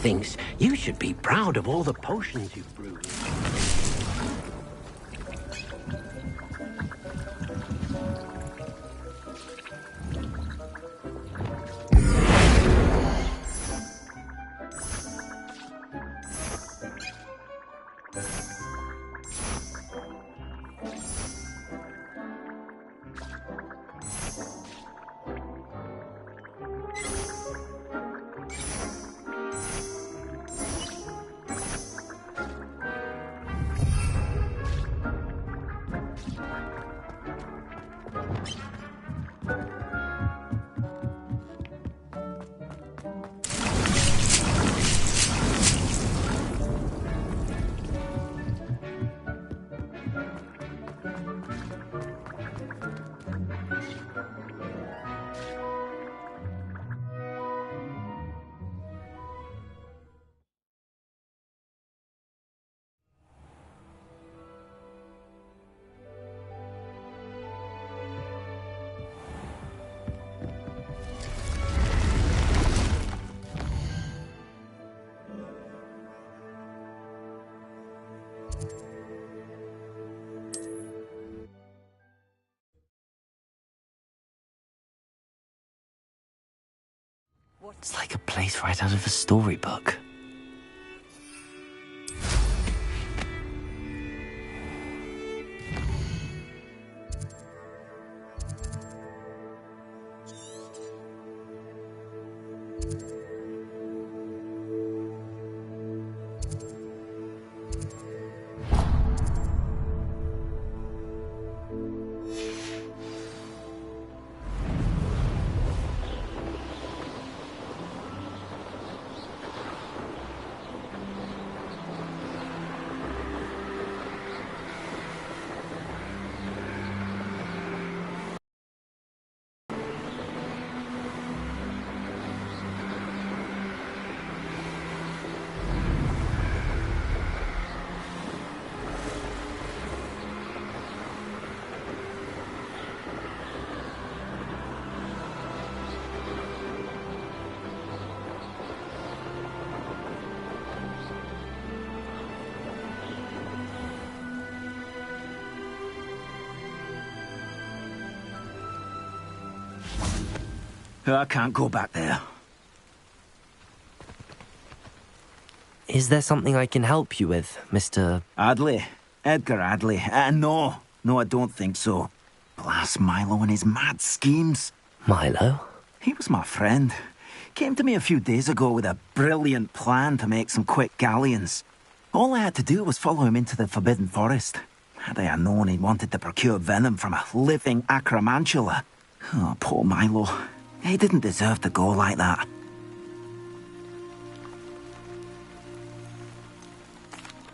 thinks you should be proud of all the potions you've brewed. It's like a place right out of a storybook. I can't go back there. Is there something I can help you with, Mr. Adley? Edgar Adley? No. No, I don't think so. Blast Milo and his mad schemes. Milo? He was my friend. Came to me a few days ago with a brilliant plan to make some quick galleons. All I had to do was follow him into the Forbidden Forest. Had I known he wanted to procure venom from a living acromantula. Oh, poor Milo. He didn't deserve to go like that.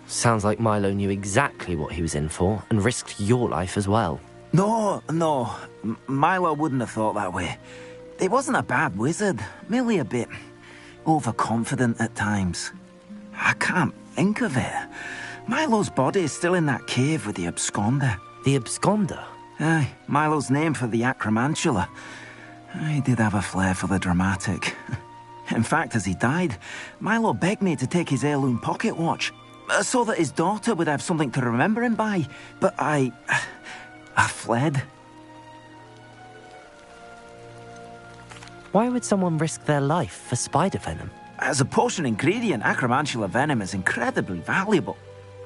Sounds like Milo knew exactly what he was in for and risked your life as well. No. Milo wouldn't have thought that way. He wasn't a bad wizard, merely a bit overconfident at times. I can't think of it. Milo's body is still in that cave with the absconder. The absconder? Aye, Milo's name for the acromantula. He did have a flair for the dramatic. In fact, as he died, Milo begged me to take his heirloom pocket watch, so that his daughter would have something to remember him by. But I fled. Why would someone risk their life for spider venom? As a potion ingredient, acromantula venom is incredibly valuable.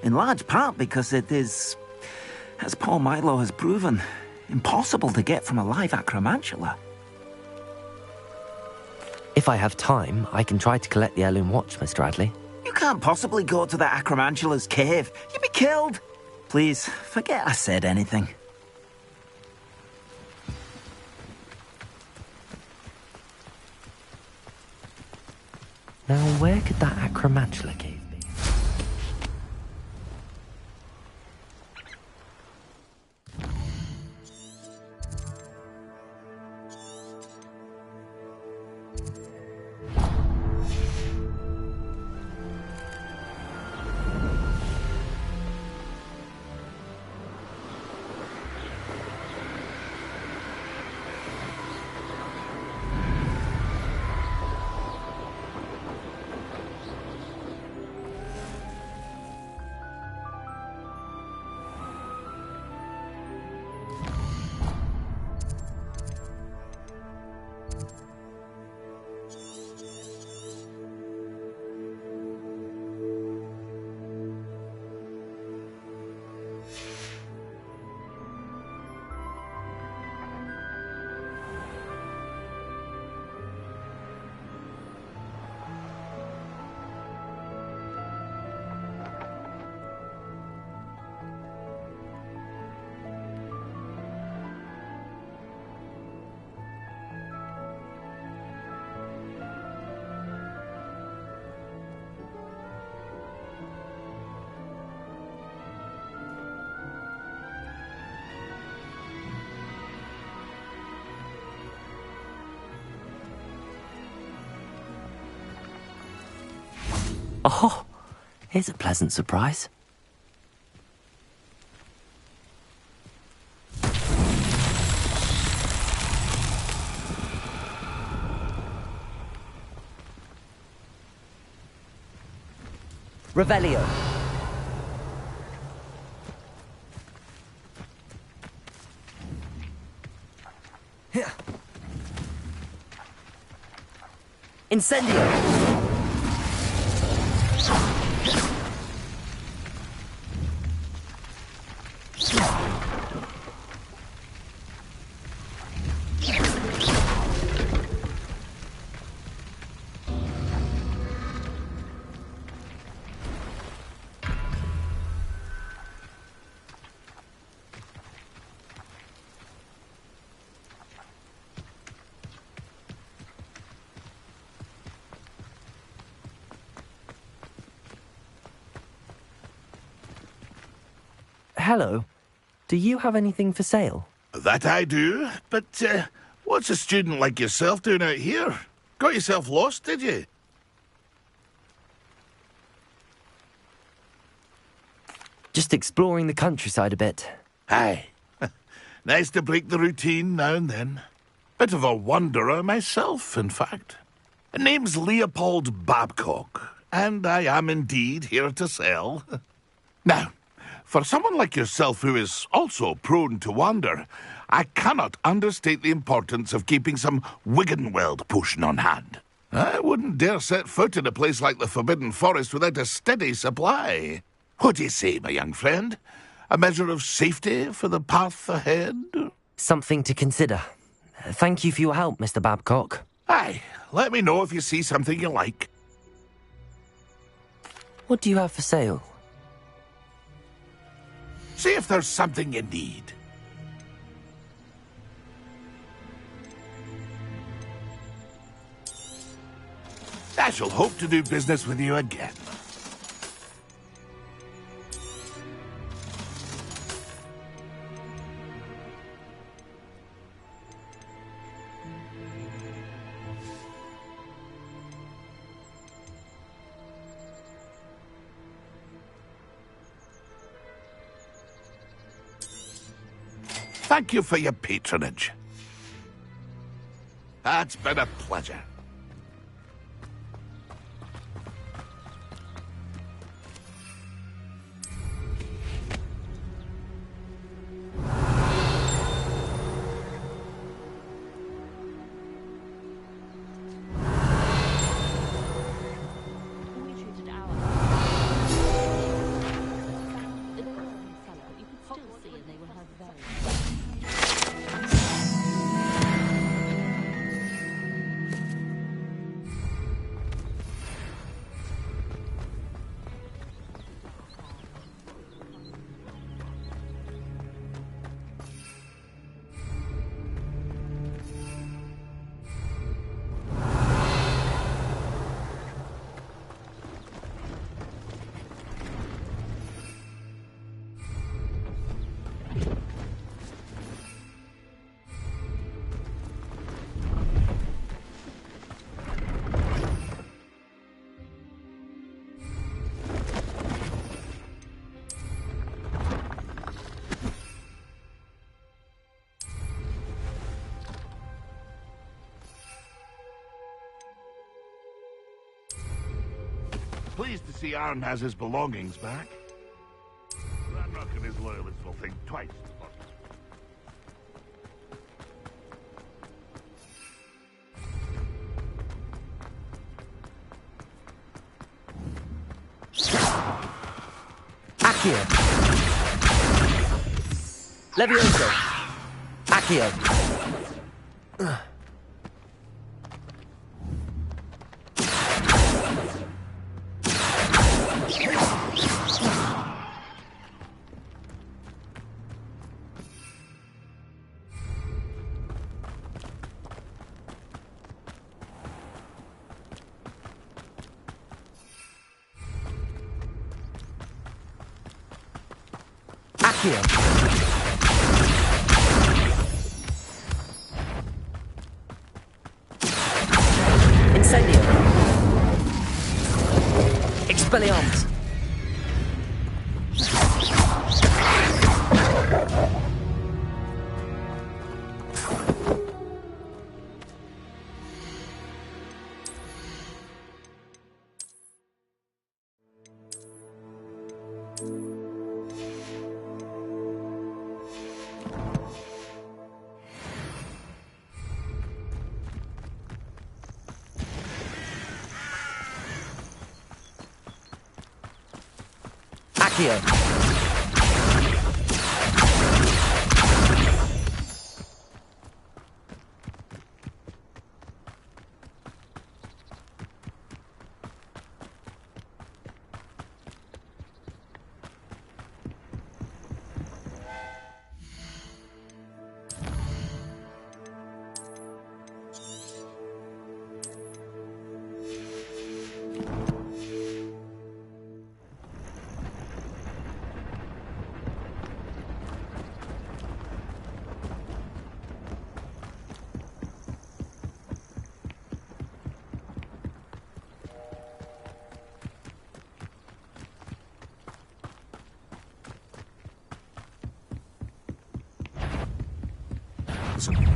In large part because it is, as poor Milo has proven, impossible to get from a live acromantula. If I have time, I can try to collect the heirloom watch, Mr. Adley. You can't possibly go to the acromantula's cave. You'd be killed. Please, forget I said anything. Now, where could that acromantula cave be? Oh, here's a pleasant surprise. Revelio. Incendio. Hello. Do you have anything for sale? That I do, but what's a student like yourself doing out here? Got yourself lost, did you? Just exploring the countryside a bit. Aye. Nice to break the routine now and then. Bit of a wanderer myself, in fact. Name's Leopold Babcock, and I am indeed here to sell. Now, for someone like yourself who is also prone to wander, I cannot understate the importance of keeping some Wiggenweld potion on hand. I wouldn't dare set foot in a place like the Forbidden Forest without a steady supply. What do you say, my young friend? A measure of safety for the path ahead? Something to consider. Thank you for your help, Mr. Babcock. Aye, let me know if you see something you like. What do you have for sale? See if there's something you need. I shall hope to do business with you again. Thank you for your patronage. It's been a pleasure. Pleased to see Arn has his belongings back. Ranrock and his loyalists will think twice. Accio. Levioso. Accio. Accio. Incendio. Accio.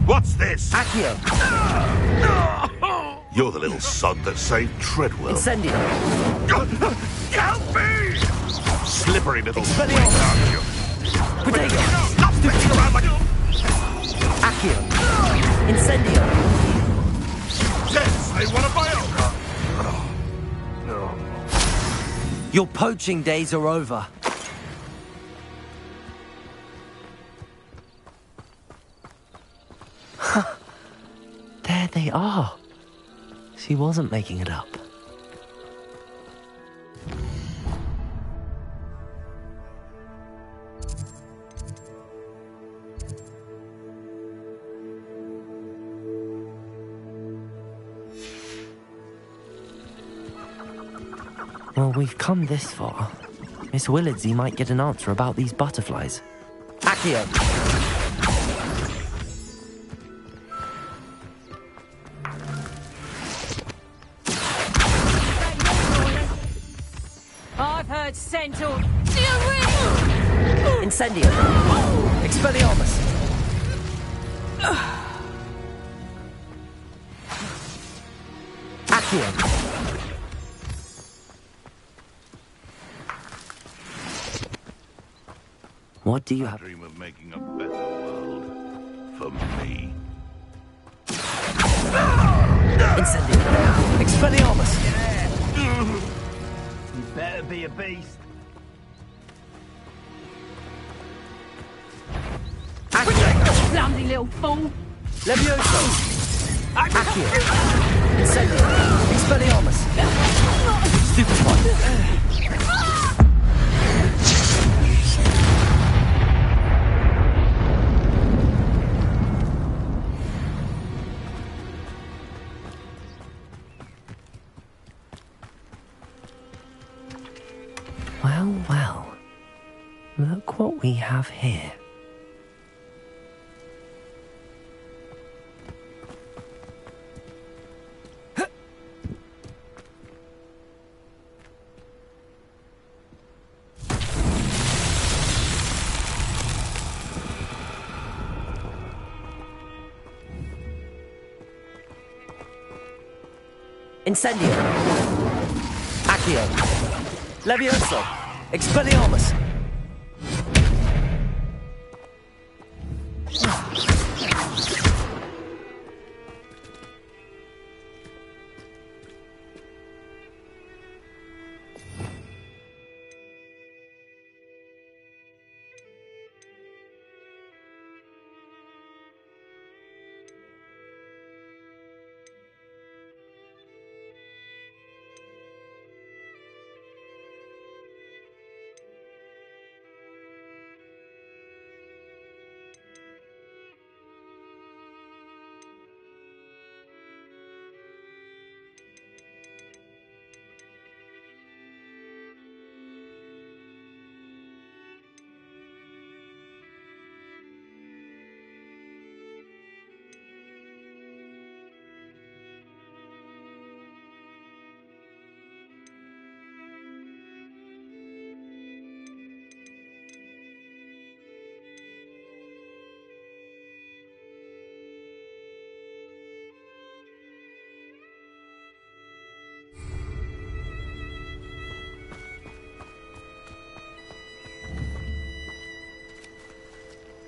What's this? Accio. You're the little sod that saved Treadwell. Incendio. Help me! Slippery little freak, Expelliarmus. aren't you? Protego. Stop messing around like... Accio. Incendio. Yes, they want a bio. Your poaching days are over. There they are. She wasn't making it up. Well, we've come this far. Miss Willardsey might get an answer about these butterflies. Accio! I've heard Centaur. Incendio! Expelliarmus! Accio! What do you have? Dream of making a better world for me. Incendio! Expelliarmus! You better be a beast. Accio! Clumsy little fool. Levioso! Accio! Incendio! Expelliarmus! Stupefy! Well, well. Look what we have here. Incendio! Accio! Levioso! Expelliarmus!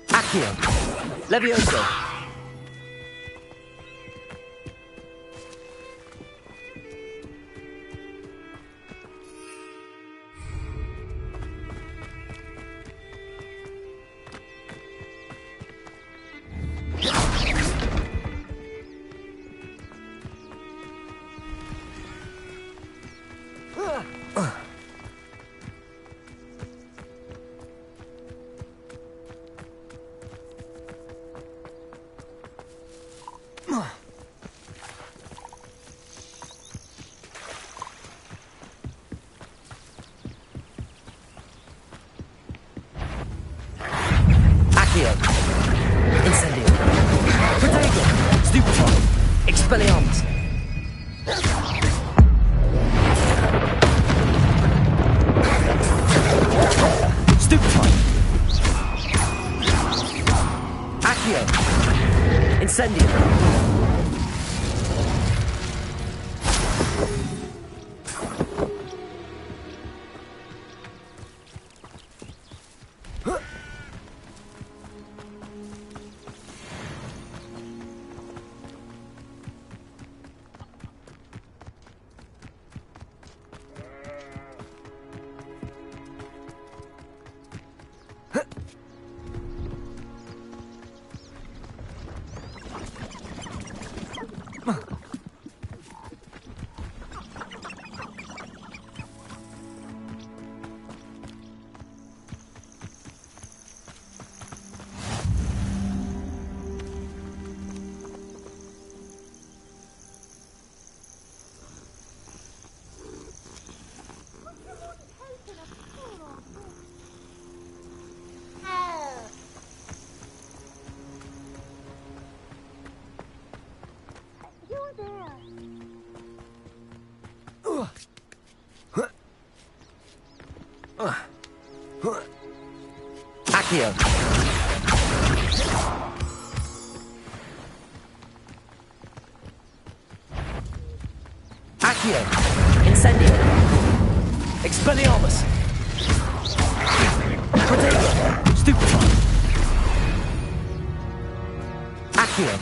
Accio! Levioso! Incendio. Protego. Stupefy. Expelliarmus. Stupefy. Accio. Incendio. Accio. Accio. Incendio. Expelliarmus. Protego. Stupefy. Accio.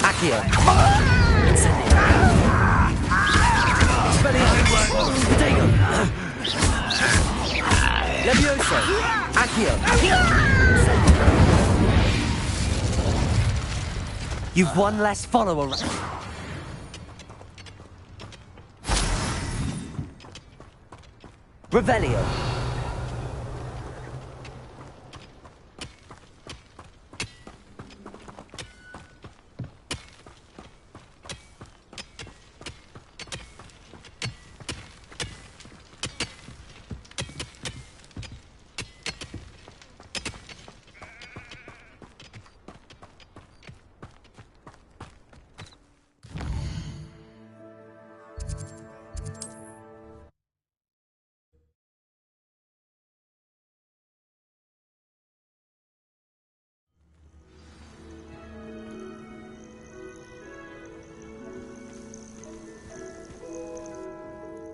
Accio. Incendio. Expelliarmus. Protego. Levioso. Accio. You've one less follower. Revelio.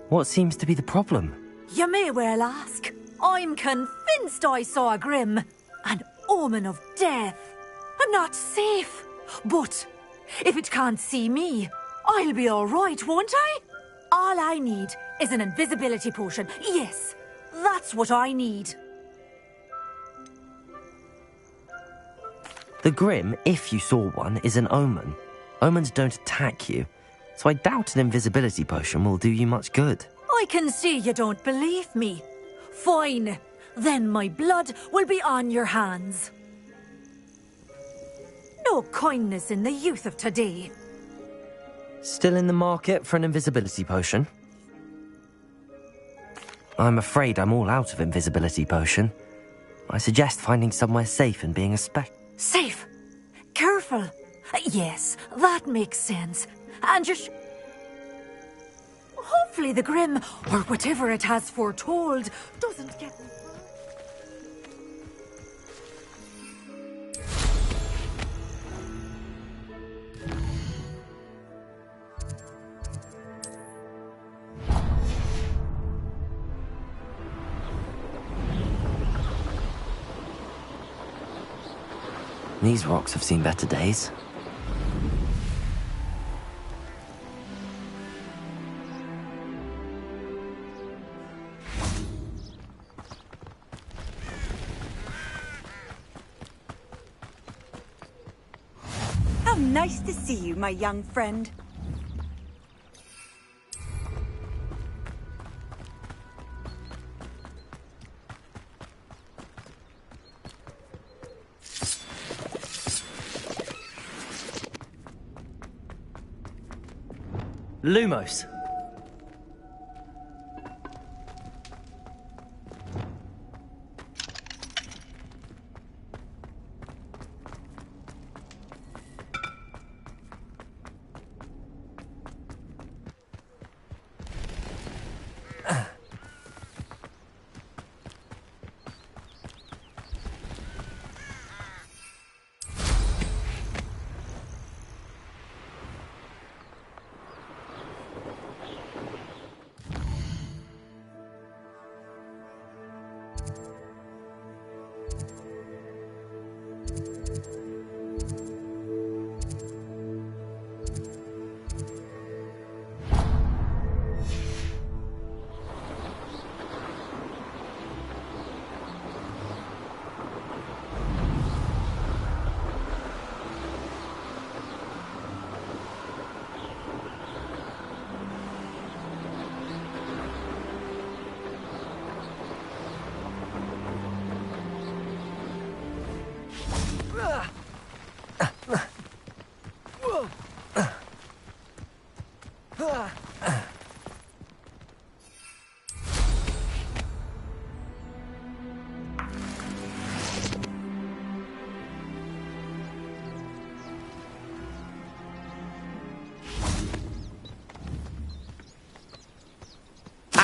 What seems to be the problem? You may well ask. I'm convinced I saw a Grim, an omen of death. I'm not safe, but if it can't see me, I'll be all right, won't I? All I need is an invisibility potion. Yes, that's what I need. The Grim, if you saw one, is an omen. Omens don't attack you, so I doubt an invisibility potion will do you much good. I can see you don't believe me. Fine. Then my blood will be on your hands. No kindness in the youth of today. Still in the market for an invisibility potion? I'm afraid I'm all out of invisibility potion. I suggest finding somewhere safe and being a spec... Safe? Careful. Yes, that makes sense. And just... Hopefully the Grim, or whatever it has foretold, doesn't get me... These rocks have seen better days. How nice to see you, my young friend. Lumos.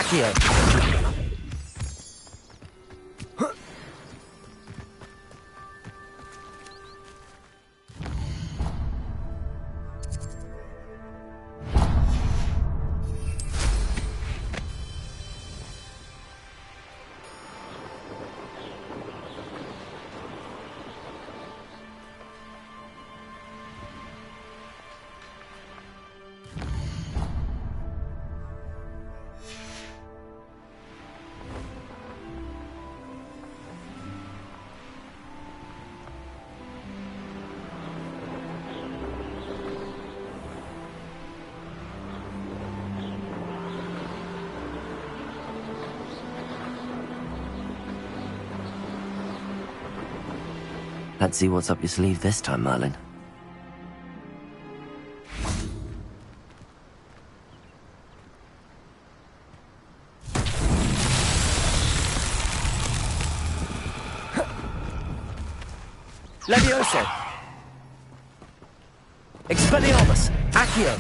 Accio. Let's see what's up your sleeve this time, Merlin. Levioso. Expelliarmus. Accio.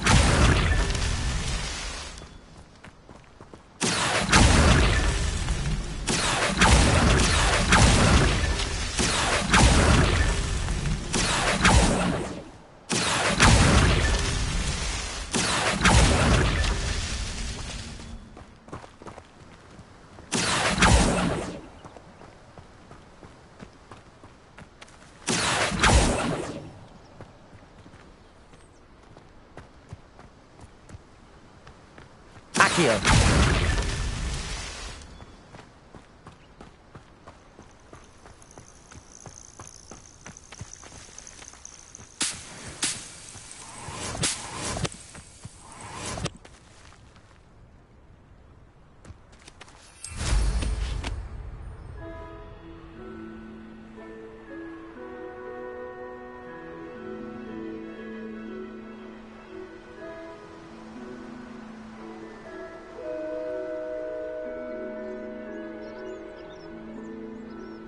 Accio.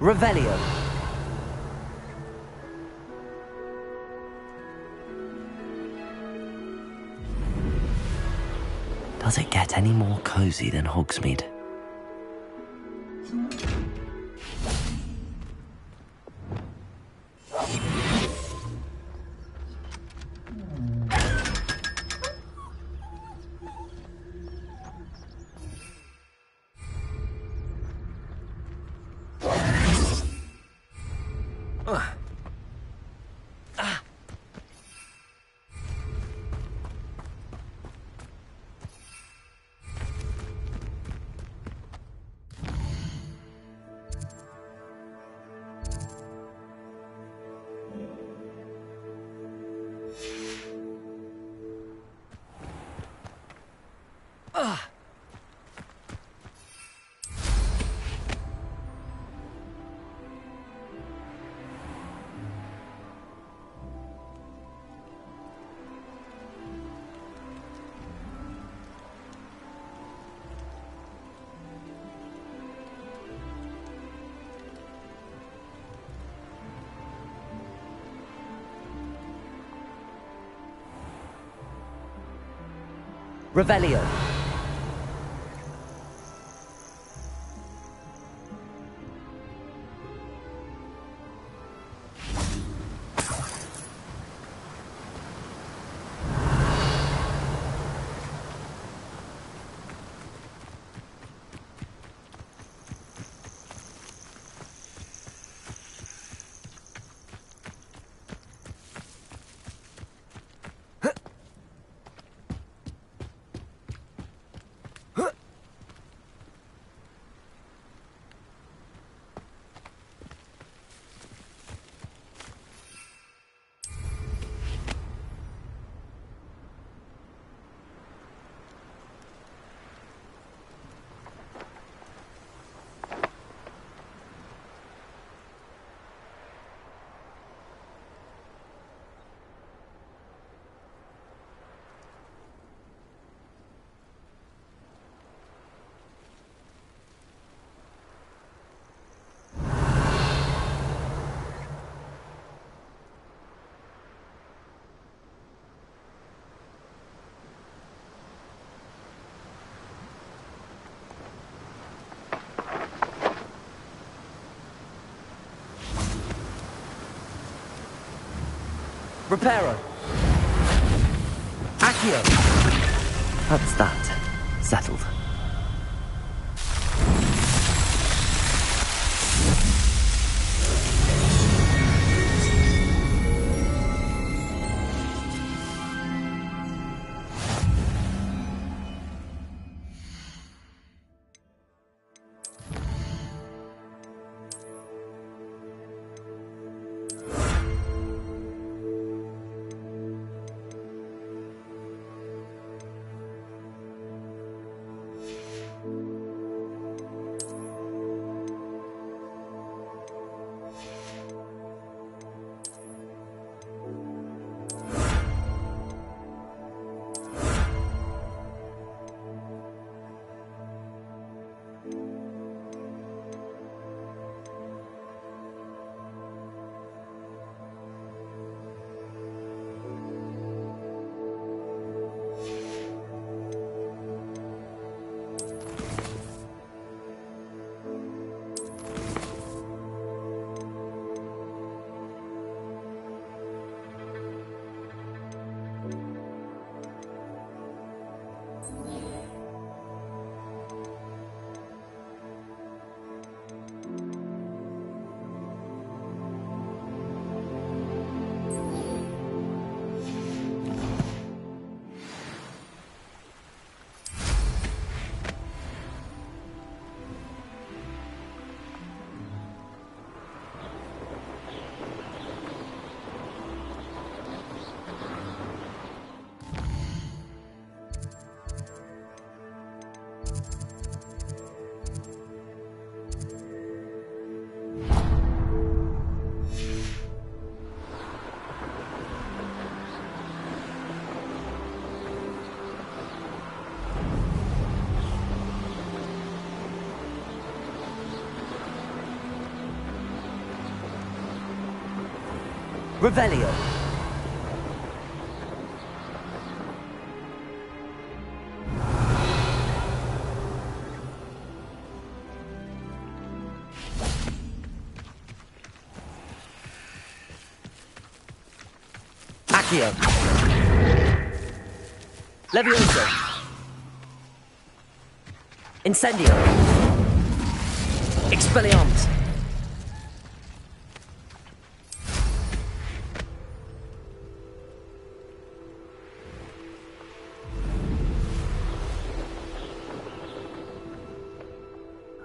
Revelio. Does it get any more cozy than Hogsmeade? Revelio. Reparo. Accio. That's that. Settled. Revelio. Accio. Levioso. Incendio. Expelliarmus.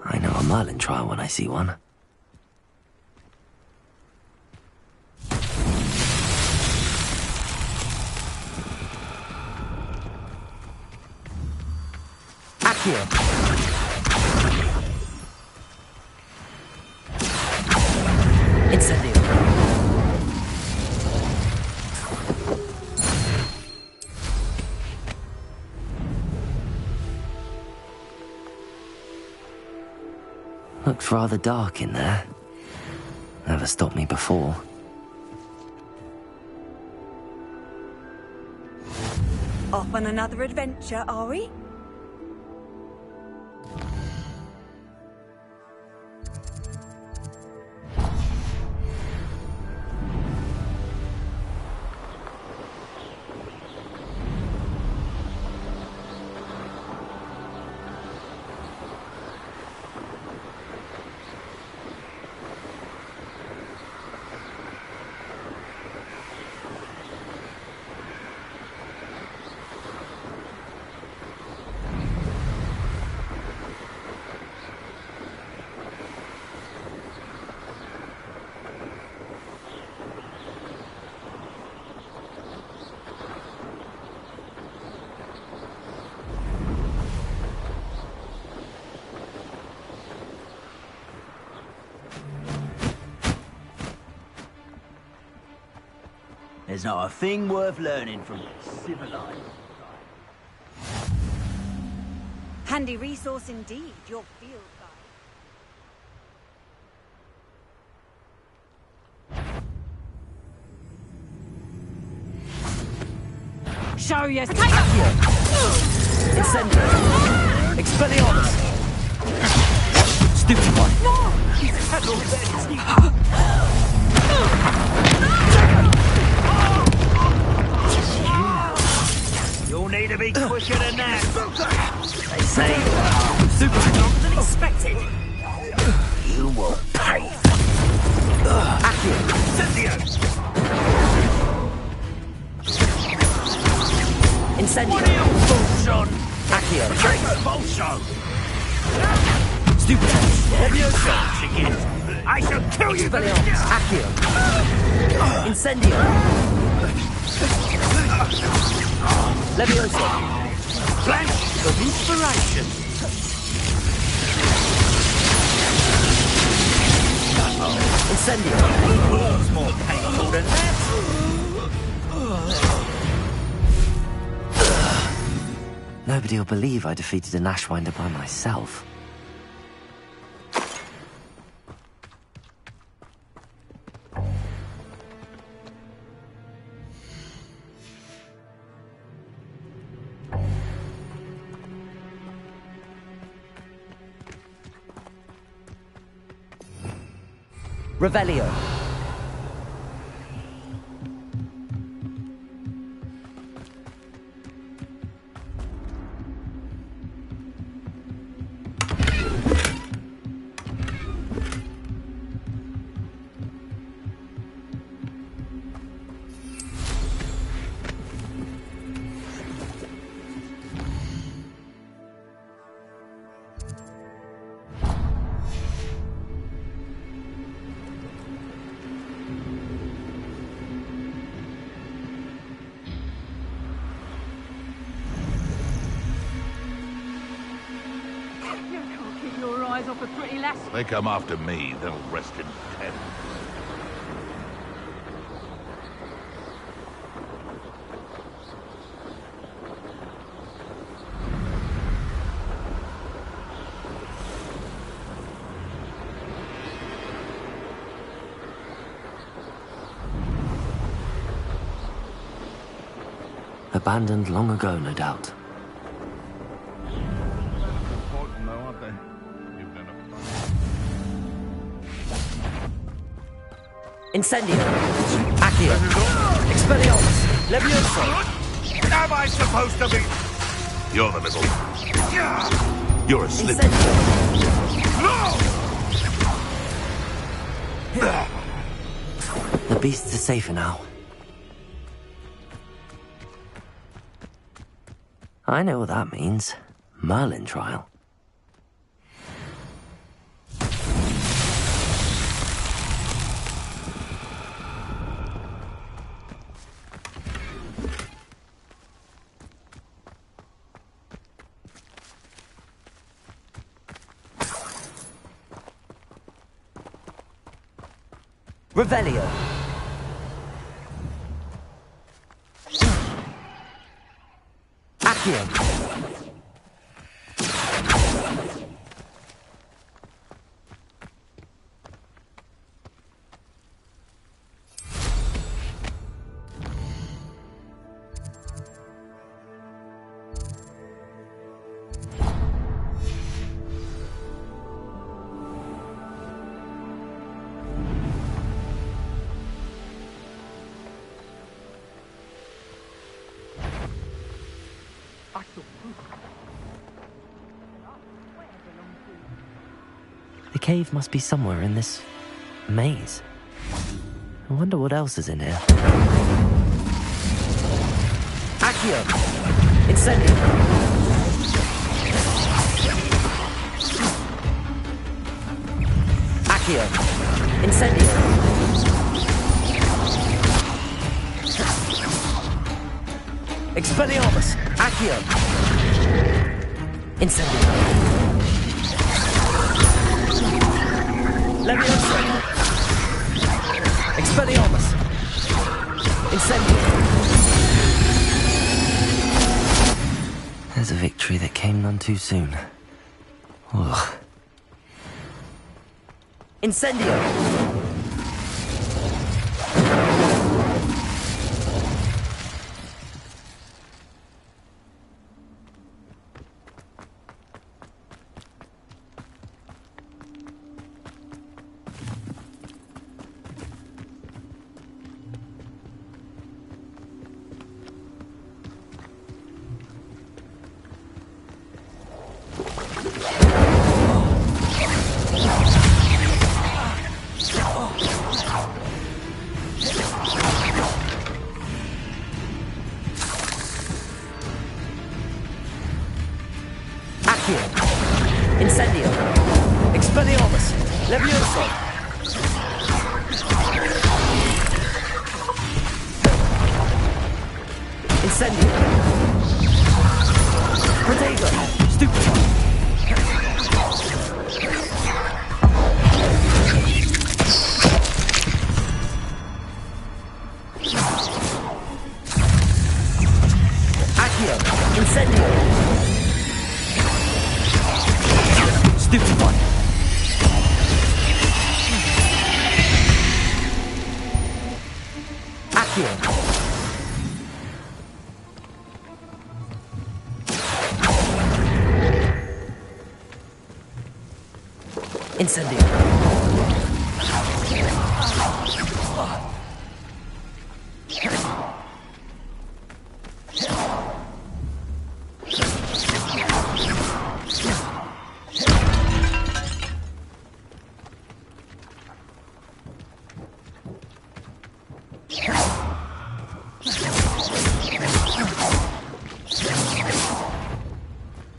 I know a Merlin trial when I see one. Accio. Incendio. Looks rather dark in there. Never stopped me before. Off on another adventure, are we? There's not a thing worth learning from civilized. Handy resource indeed, your field guide. Show your Accio. Incendio. Expelliarmus. Stupid one. You'll need to be quicker than that. They say super stronger than expected. You will pay. Accio. Incendio. Bullshot. Accio. Bullshot. Stupid. Levioso. I shall kill you. Expelliarmus. Accio. Incendio. Levioso. Flash of inspiration. Incendio. It's more painful than that. Nobody will believe I defeated an Ashwinder by myself. Revelio. Off a pretty lass. They come after me, they'll rest in pen. Abandoned long ago, no doubt. Incendio. Accio. Expelliarmus. Levioso! Am I supposed to be? You're the middle. You're a slip. No! The beasts are safer now. I know what that means. Merlin trial. Revelio. Accio. The cave must be somewhere in this maze. I wonder what else is in here. Accio. Incendio. Accio. Incendio. Expelliarmus. Accio. Incendio. Levioso. Expelliarmus. Incendio. There's a victory that came none too soon. Ugh. Incendio. Incendio. Expelliarmus. Levioso. Incendio. Protego. Stupefy. Accio. Incendio. Stupefy. Accio. Incendio.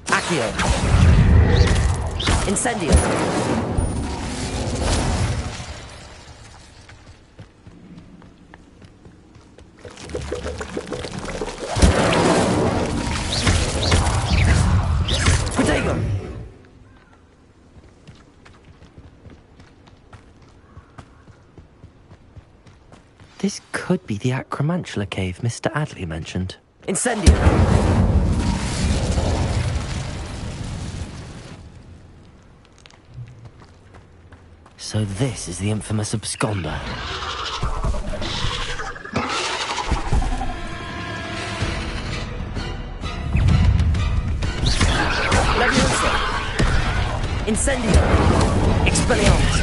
Accio. Incendio. Protego. This could be the Acromantula cave Mr. Adley mentioned. Incendio. So this is the infamous absconder. Levioso. Incendio. Expelliarmus.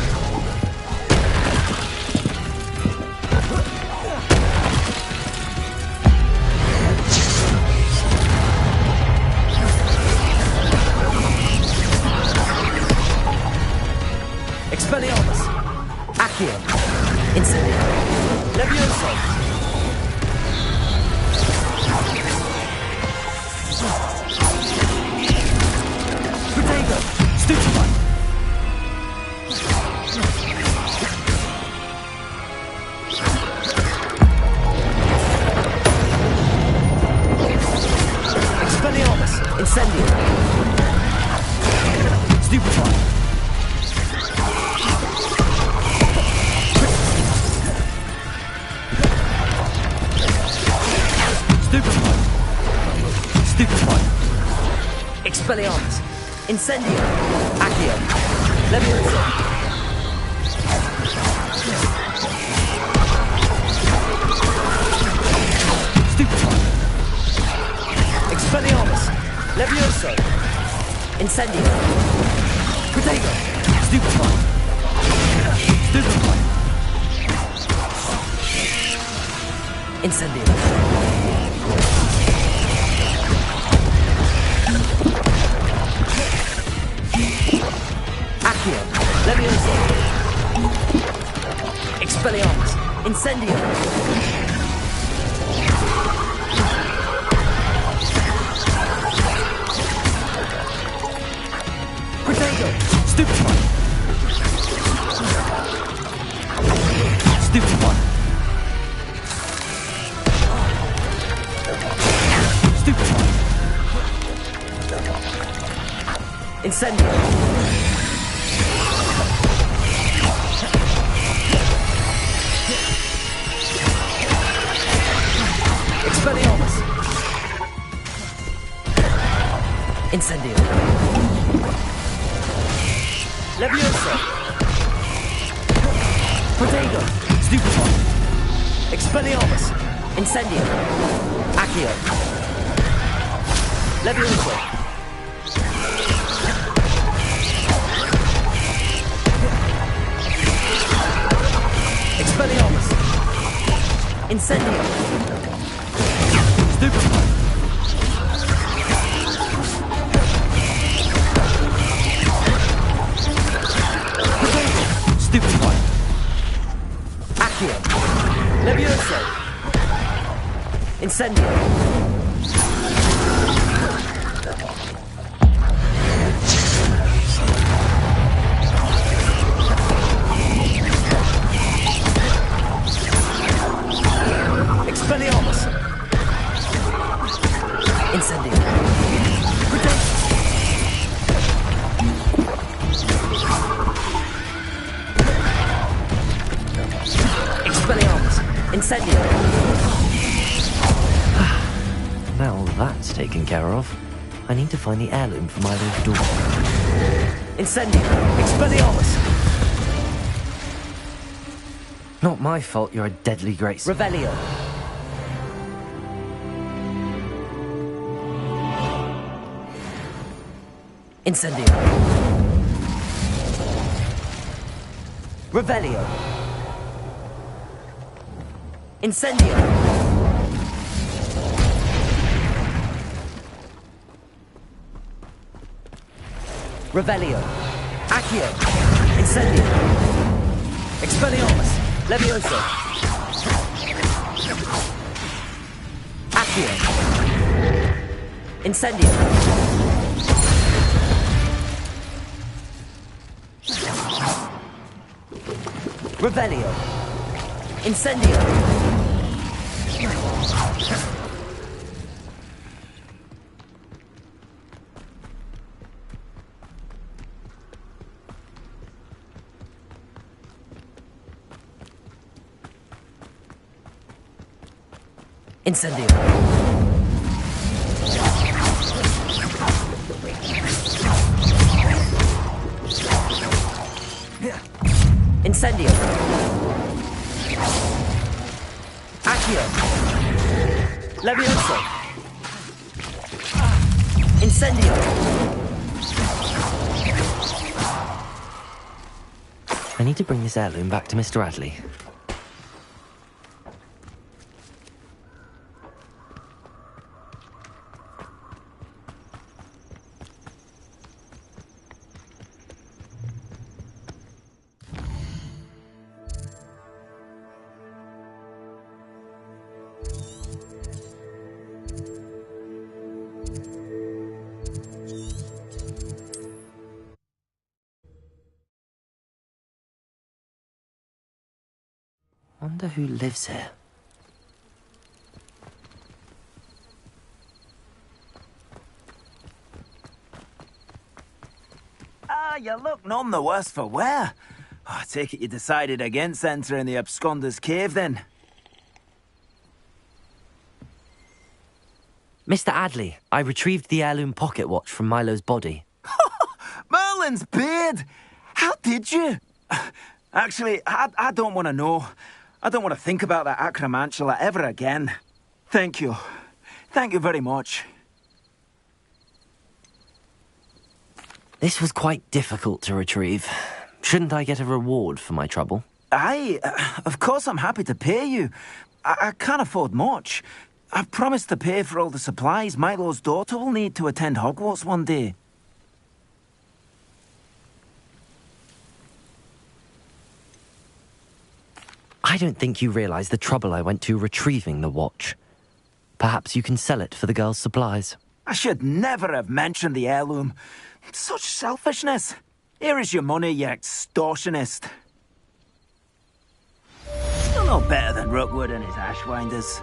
Protego! Stupefy! Expelliarmus! Incendio! Stupefy! Stupefy! Stupefy! Expelliarmus! Incendio! Accio! Leviosa! Stupefy! Expelliarmus! Levioso! Incendio! Protego! Stupefy! Stupefy! Incendio! Accio! Levioso! Expelliarmus! Incendio! Protego! Stupefy! Stupefy! Stupefy! Incendio! Expelliarmus! Incendio! Levioso! Protego! Stupefy! Expelliarmus! Incendio! Accio! Levioso! Expelliarmus! Incendio! Stupefy! Stupefy! Accio! Levioso! Incendio! Expelliarmus! Incendio! Protect! Expelliarmus! Incendio! Now that's taken care of. I need to find the heirloom for my little daughter. Incendio! Expelliarmus! Not my fault you're a deadly great... Revelio! Incendio! Revelio! Incendio! Revelio! Accio! Incendio! Expelliarmus! Levioso! Accio! Incendio! Revelio! Incendio! Incendio! Incendio! Accio! Levioso! Incendio! I need to bring this heirloom back to Mr. Radley. wonder who lives here. Ah, you look none the worse for wear. Oh, I take it you decided against entering the absconder's cave, then? Mr. Adley, I retrieved the heirloom pocket watch from Milo's body. Merlin's beard! How did you? Actually, I don't want to know. I don't want to think about that acromantula ever again. Thank you. Thank you very much. This was quite difficult to retrieve. Shouldn't I get a reward for my trouble? Aye, of course I'm happy to pay you. I can't afford much. I've promised to pay for all the supplies Milo's daughter will need to attend Hogwarts one day. I don't think you realize the trouble I went to retrieving the watch. Perhaps you can sell it for the girl's supplies. I should never have mentioned the heirloom. Such selfishness. Here is your money, you extortionist. You're no better than Rookwood and his ashwinders.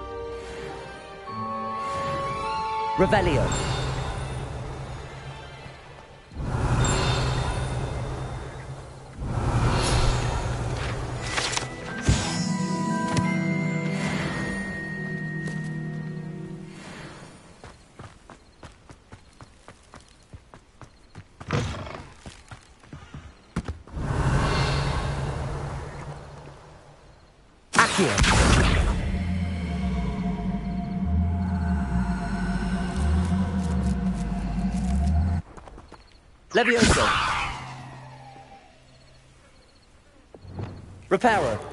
Revelio. Levioso. Reparo.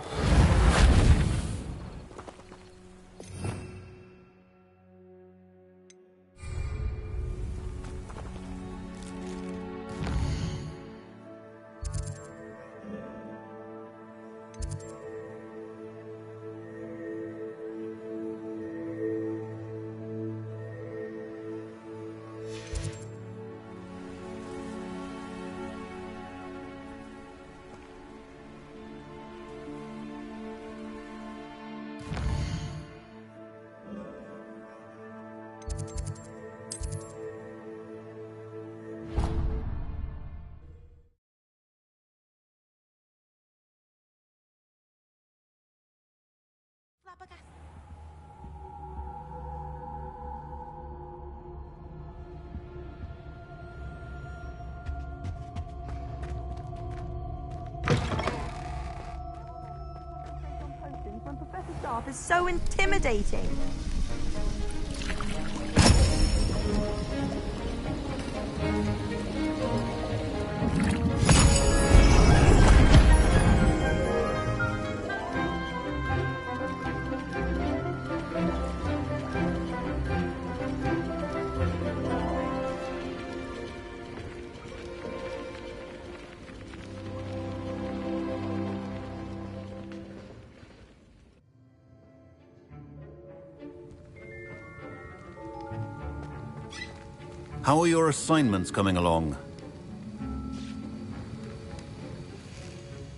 When Professor Sharp is so intimidating. How are your assignments coming along?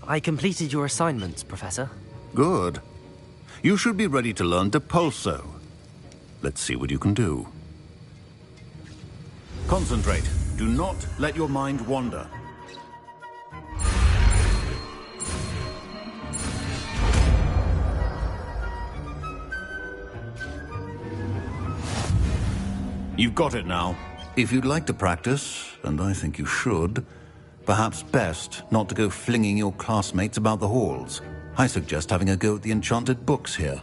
I completed your assignments, Professor. Good. You should be ready to learn Depulso. Let's see what you can do. Concentrate. Do not let your mind wander. You've got it now. If you'd like to practice, and I think you should, perhaps best not to go flinging your classmates about the halls. I suggest having a go at the enchanted books here.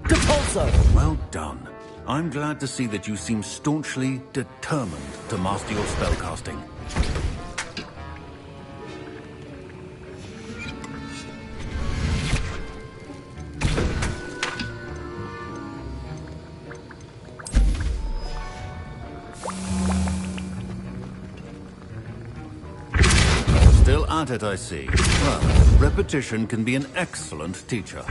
Depulso! Well done. I'm glad to see that you seem staunchly determined to master your spellcasting. Still at it, I see. Well, repetition can be an excellent teacher.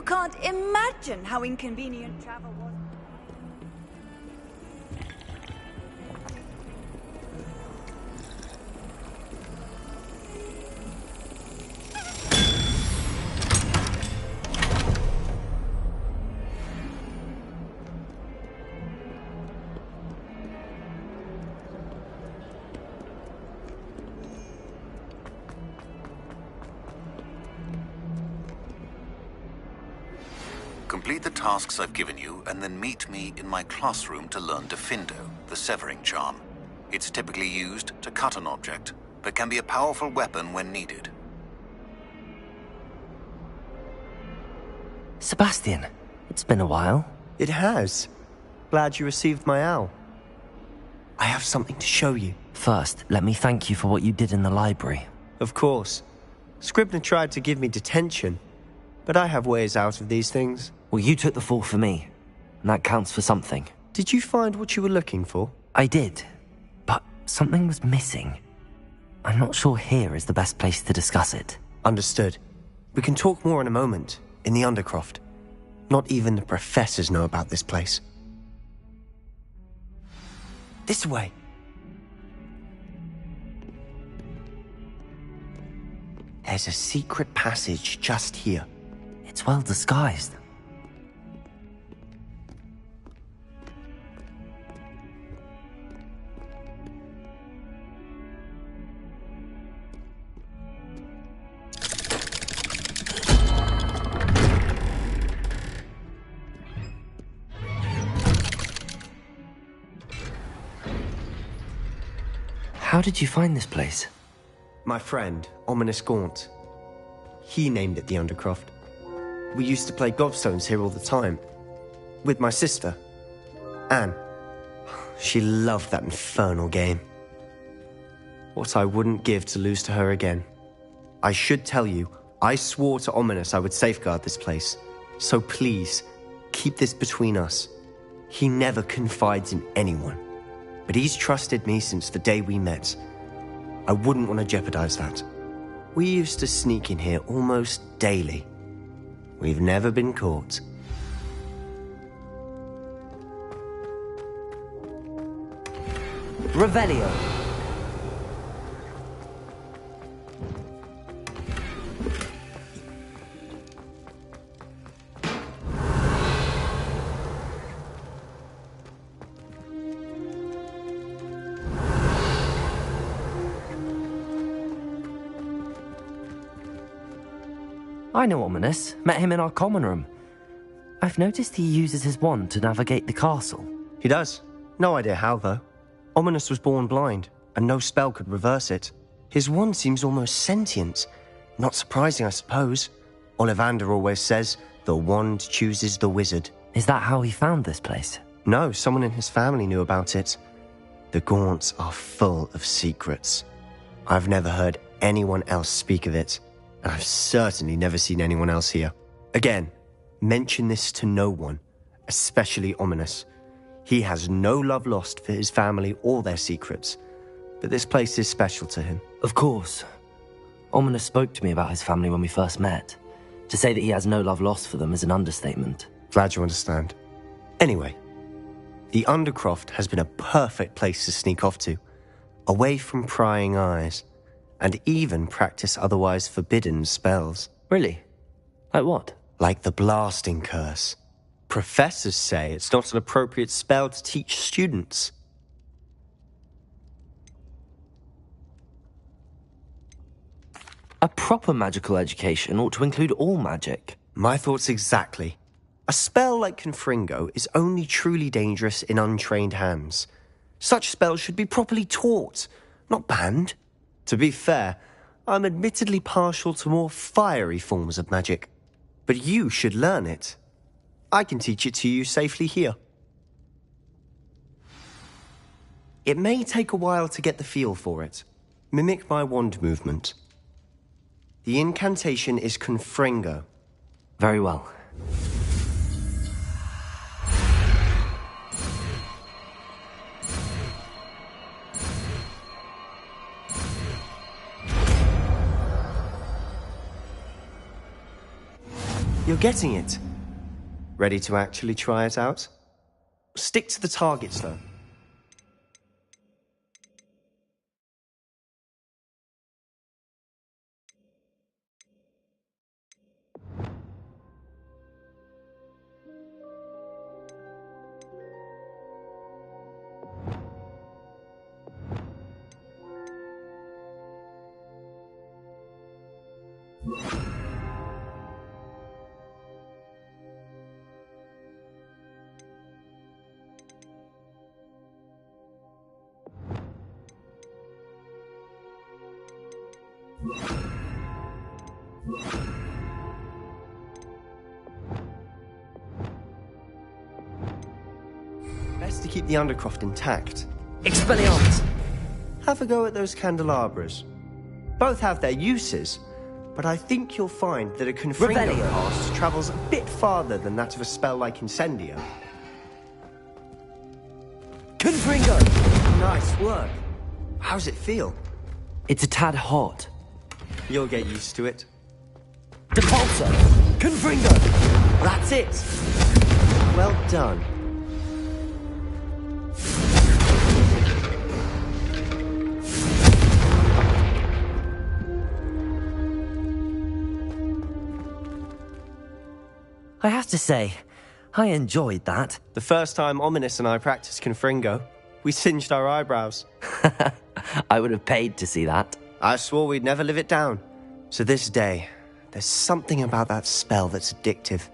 You can't imagine how inconvenient travel was. Complete the tasks I've given you, and then meet me in my classroom to learn Defindo, the severing charm. It's typically used to cut an object, but can be a powerful weapon when needed. Sebastian, it's been a while. It has. Glad you received my owl. I have something to show you. First, let me thank you for what you did in the library. Of course. Scribner tried to give me detention, but I have ways out of these things. Well, you took the fall for me, and that counts for something. Did you find what you were looking for? I did, but something was missing. I'm not sure here is the best place to discuss it. Understood. We can talk more in a moment, in the Undercroft. Not even the professors know about this place. This way. There's a secret passage just here. It's well disguised. How did you find this place? My friend, Ominous Gaunt. He named it the Undercroft. We used to play gobstones here all the time. With my sister, Anne. She loved that infernal game. What I wouldn't give to lose to her again. I should tell you, I swore to Ominous I would safeguard this place. So please, keep this between us. He never confides in anyone. But he's trusted me since the day we met. I wouldn't want to jeopardize that. We used to sneak in here almost daily. We've never been caught. Revelio. I know Ominous. Met him in our common room. I've noticed he uses his wand to navigate the castle. He does. No idea how, though. Ominous was born blind, and no spell could reverse it. His wand seems almost sentient. Not surprising, I suppose. Ollivander always says, the wand chooses the wizard. Is that how he found this place? No, someone in his family knew about it. The Gaunts are full of secrets. I've never heard anyone else speak of it. And I've certainly never seen anyone else here. Again, mention this to no one, especially Ominous. He has no love lost for his family or their secrets, but this place is special to him. Of course. Ominous spoke to me about his family when we first met. To say that he has no love lost for them is an understatement. Glad you understand. Anyway, the Undercroft has been a perfect place to sneak off to, away from prying eyes. And even practice otherwise forbidden spells. Really? Like what? Like the blasting curse. Professors say it's not an appropriate spell to teach students. A proper magical education ought to include all magic. My thoughts exactly. A spell like Confringo is only truly dangerous in untrained hands. Such spells should be properly taught, not banned. To be fair, I'm admittedly partial to more fiery forms of magic. But you should learn it. I can teach it to you safely here. It may take a while to get the feel for it. Mimic my wand movement. The incantation is Confringo. Very well. You're getting it. Ready to actually try it out? Stick to the targets, though. Best to keep the Undercroft intact. Expelliarmus! Have a go at those candelabras. Both have their uses, but I think you'll find that a Confringo Revelio. cast travels a bit farther than that of a spell like Incendio. Confringo! Nice work. How's it feel? It's a tad hot. You'll get used to it. Depulsor! Confringo! That's it! Well done. I have to say, I enjoyed that. The first time Ominous and I practiced Confringo, we singed our eyebrows. I would have paid to see that. I swore we'd never live it down. So this day, there's something about that spell that's addictive.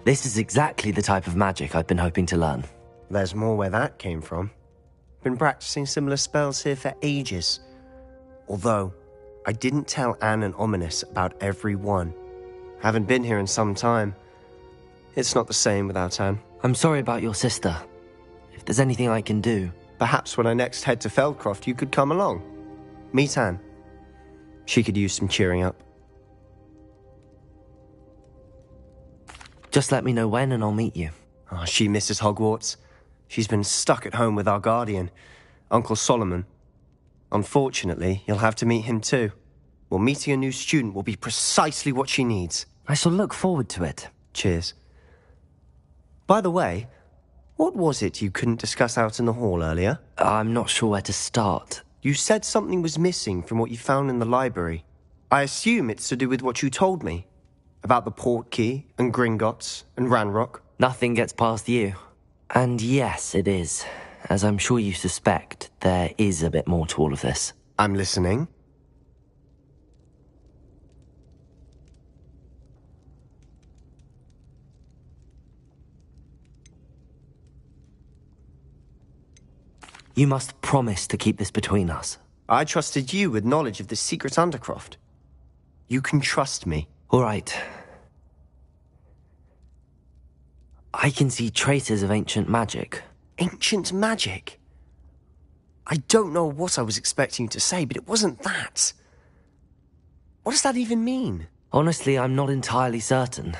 This is exactly the type of magic I've been hoping to learn. There's more where that came from. Been practicing similar spells here for ages. Although, I didn't tell Anne and Ominous about every one. Haven't been here in some time. It's not the same without Anne. I'm sorry about your sister. If there's anything I can do... Perhaps when I next head to Feldcroft, you could come along. Meet Anne. She could use some cheering up. Just let me know when and I'll meet you. Oh, she misses Hogwarts. She's been stuck at home with our guardian, Uncle Solomon. Unfortunately, you'll have to meet him too. Well, meeting a new student will be precisely what she needs. I shall look forward to it. Cheers. By the way, what was it you couldn't discuss out in the hall earlier? I'm not sure where to start. You said something was missing from what you found in the library. I assume it's to do with what you told me. About the Portkey, and Gringotts, and Ranrock. Nothing gets past you. And yes, it is. As I'm sure you suspect, there is a bit more to all of this. I'm listening. You must promise to keep this between us. I trusted you with knowledge of the secret Undercroft. You can trust me. All right. I can see traces of ancient magic. Ancient magic? I don't know what I was expecting you to say, but it wasn't that. What does that even mean? Honestly, I'm not entirely certain.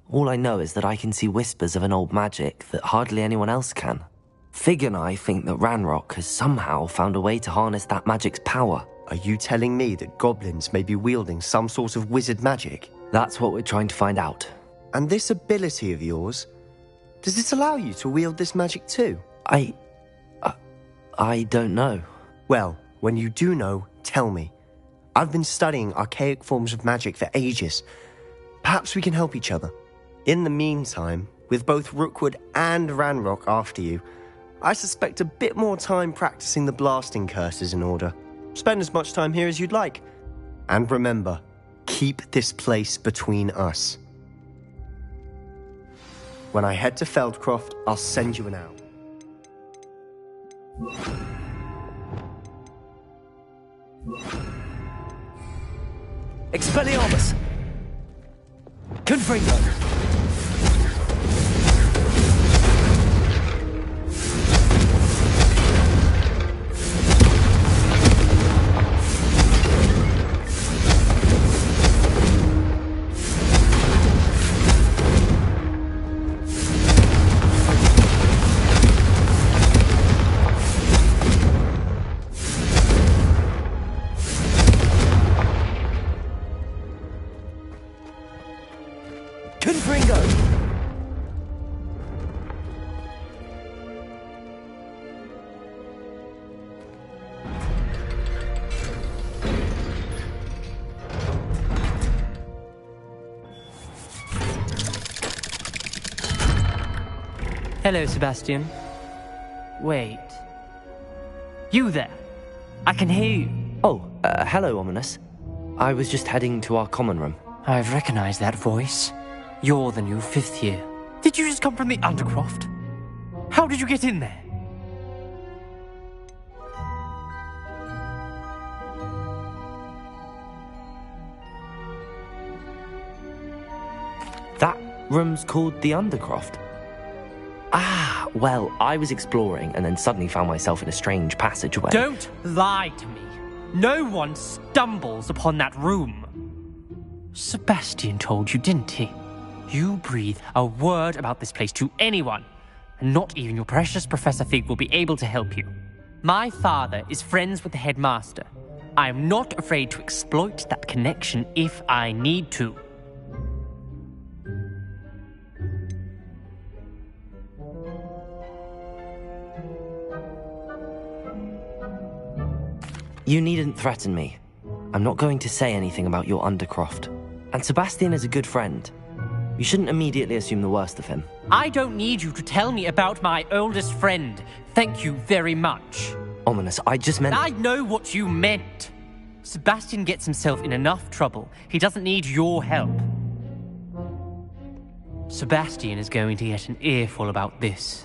All I know is that I can see whispers of an old magic that hardly anyone else can. Fig and I think that Ranrock has somehow found a way to harness that magic's power. Are you telling me that goblins may be wielding some sort of wizard magic? That's what we're trying to find out. And this ability of yours, does it allow you to wield this magic too? I don't know. Well, when you do know, tell me. I've been studying archaic forms of magic for ages. Perhaps we can help each other. In the meantime, with both Rookwood and Ranrock after you, I suspect a bit more time practicing the blasting curse is in order. Spend as much time here as you'd like. And remember, keep this place between us. When I head to Feldcroft, I'll send you an owl. Expelliarmus! Confringo! Hello, Sebastian. Wait. You there? I can hear you. Oh, hello, Ominous. I was just heading to our common room. I've recognized that voice. You're the new 5th year. Did you just come from the Undercroft? How did you get in there? That room's called the Undercroft. Ah, well, I was exploring and then suddenly found myself in a strange passageway. Don't lie to me. No one stumbles upon that room. Sebastian told you, didn't he? You breathe a word about this place to anyone, and not even your precious Professor Fig will be able to help you. My father is friends with the headmaster. I am not afraid to exploit that connection if I need to. You needn't threaten me. I'm not going to say anything about your Undercroft. And Sebastian is a good friend. You shouldn't immediately assume the worst of him. I don't need you to tell me about my oldest friend. Thank you very much. Ominous, I just meant... I know what you meant. Sebastian gets himself in enough trouble. He doesn't need your help. Sebastian is going to get an earful about this.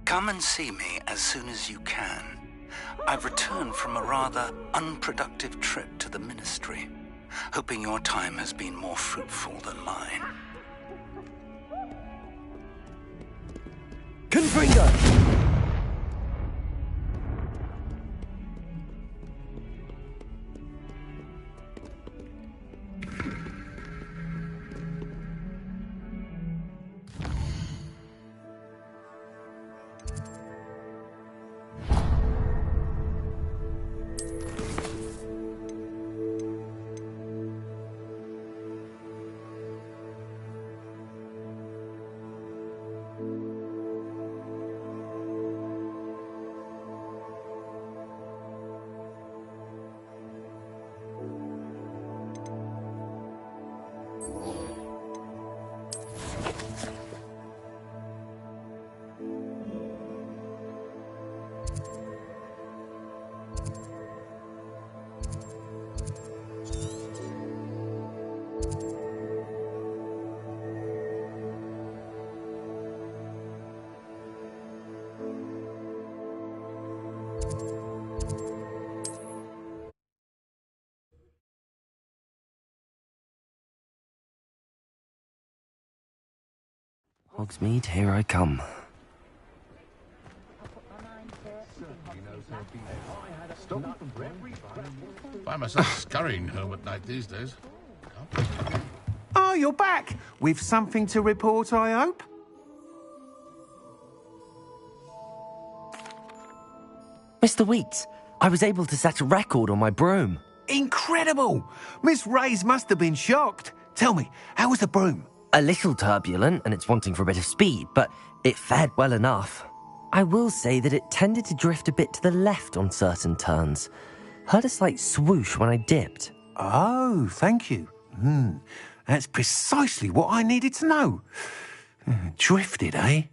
Come and see me as soon as you can. I've returned from a rather unproductive trip to the Ministry, hoping your time has been more fruitful than mine. Confringo! Hogsmeade, here I come. Find myself scurrying home at night these days. Oh, you're back! With something to report, I hope? Mr. Weeks, I was able to set a record on my broom. Incredible! Miss Reyes must have been shocked. Tell me, how was the broom? A little turbulent, and it's wanting for a bit of speed, but it fared well enough. I will say that it tended to drift a bit to the left on certain turns. Heard a slight swoosh when I dipped. Oh, thank you. That's precisely what I needed to know. Drifted, eh?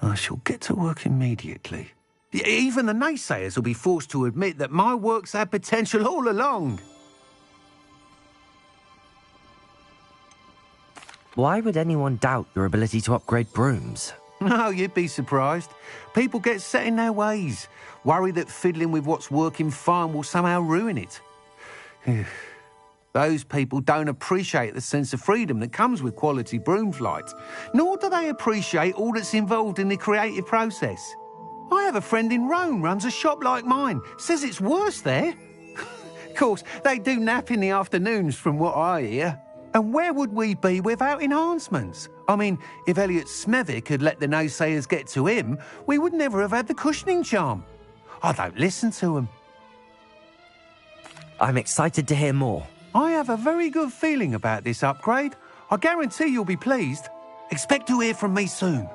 I shall get to work immediately. Even the naysayers will be forced to admit that my work's had potential all along. Why would anyone doubt your ability to upgrade brooms? No, you'd be surprised. People get set in their ways, worry that fiddling with what's working fine will somehow ruin it. Those people don't appreciate the sense of freedom that comes with quality broom flight, nor do they appreciate all that's involved in the creative process. I have a friend in Rome runs a shop like mine, says it's worse there. Of course, they do nap in the afternoons from what I hear. And where would we be without enhancements? I mean, if Elliot Smethwick had let the naysayers get to him, we would never have had the cushioning charm. I don't listen to them. I'm excited to hear more. I have a very good feeling about this upgrade. I guarantee you'll be pleased. Expect to hear from me soon.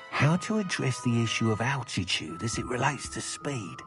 How to address the issue of altitude as it relates to speed?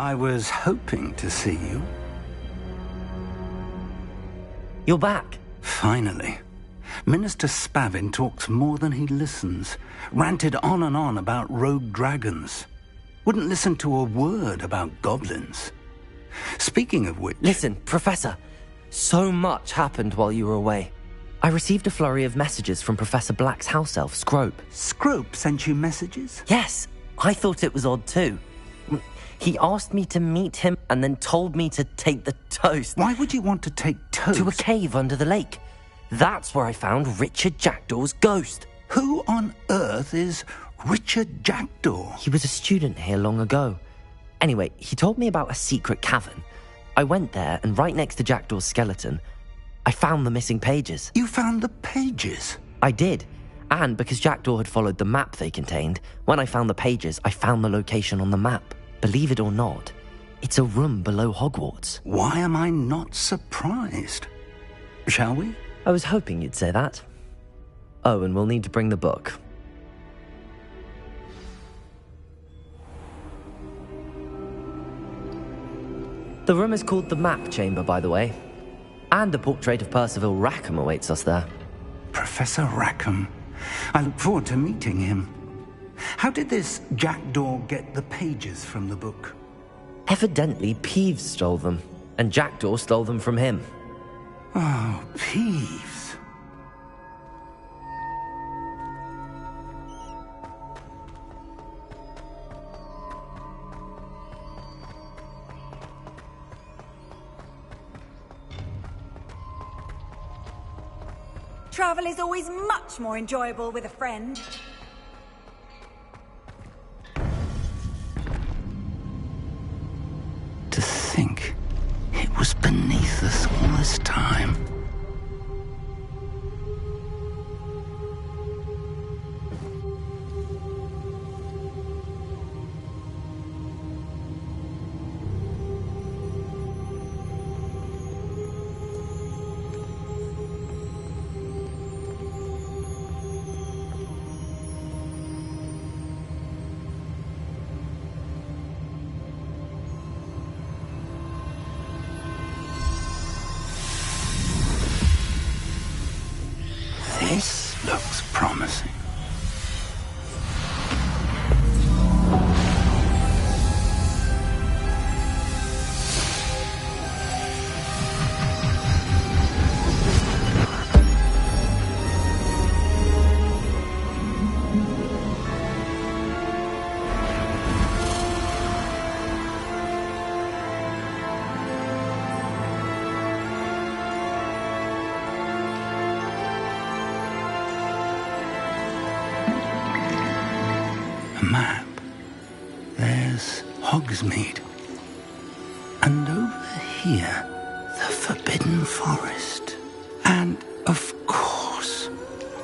I was hoping to see you. You're back. Finally. Minister Spavin talks more than he listens. Ranted on and on about rogue dragons. Wouldn't listen to a word about goblins. Speaking of which... Listen, Professor. So much happened while you were away. I received a flurry of messages from Professor Black's house elf, Scrope. Scrope sent you messages? Yes. I thought it was odd too. He asked me to meet him and then told me to take the toast. Why would you want to take toast? To a cave under the lake. That's where I found Richard Jackdaw's ghost. Who on earth is Richard Jackdaw? He was a student here long ago. Anyway, he told me about a secret cavern. I went there, and right next to Jackdaw's skeleton, I found the missing pages. You found the pages? I did. And because Jackdaw had followed the map they contained, when I found the pages, I found the location on the map. Believe it or not, it's a room below Hogwarts. Why am I not surprised? Shall we? I was hoping you'd say that. Oh, and we'll need to bring the book. The room is called the Map Chamber, by the way. And a portrait of Percival Rackham awaits us there. Professor Rackham. I look forward to meeting him. How did this Jackdaw get the pages from the book? Evidently, Peeves stole them, and Jackdaw stole them from him. Oh, Peeves. Travel is always much more enjoyable with a friend. To think it was beneath us all this time. This looks promising. A map. There's Hogsmeade. And over here, the Forbidden Forest. And, of course,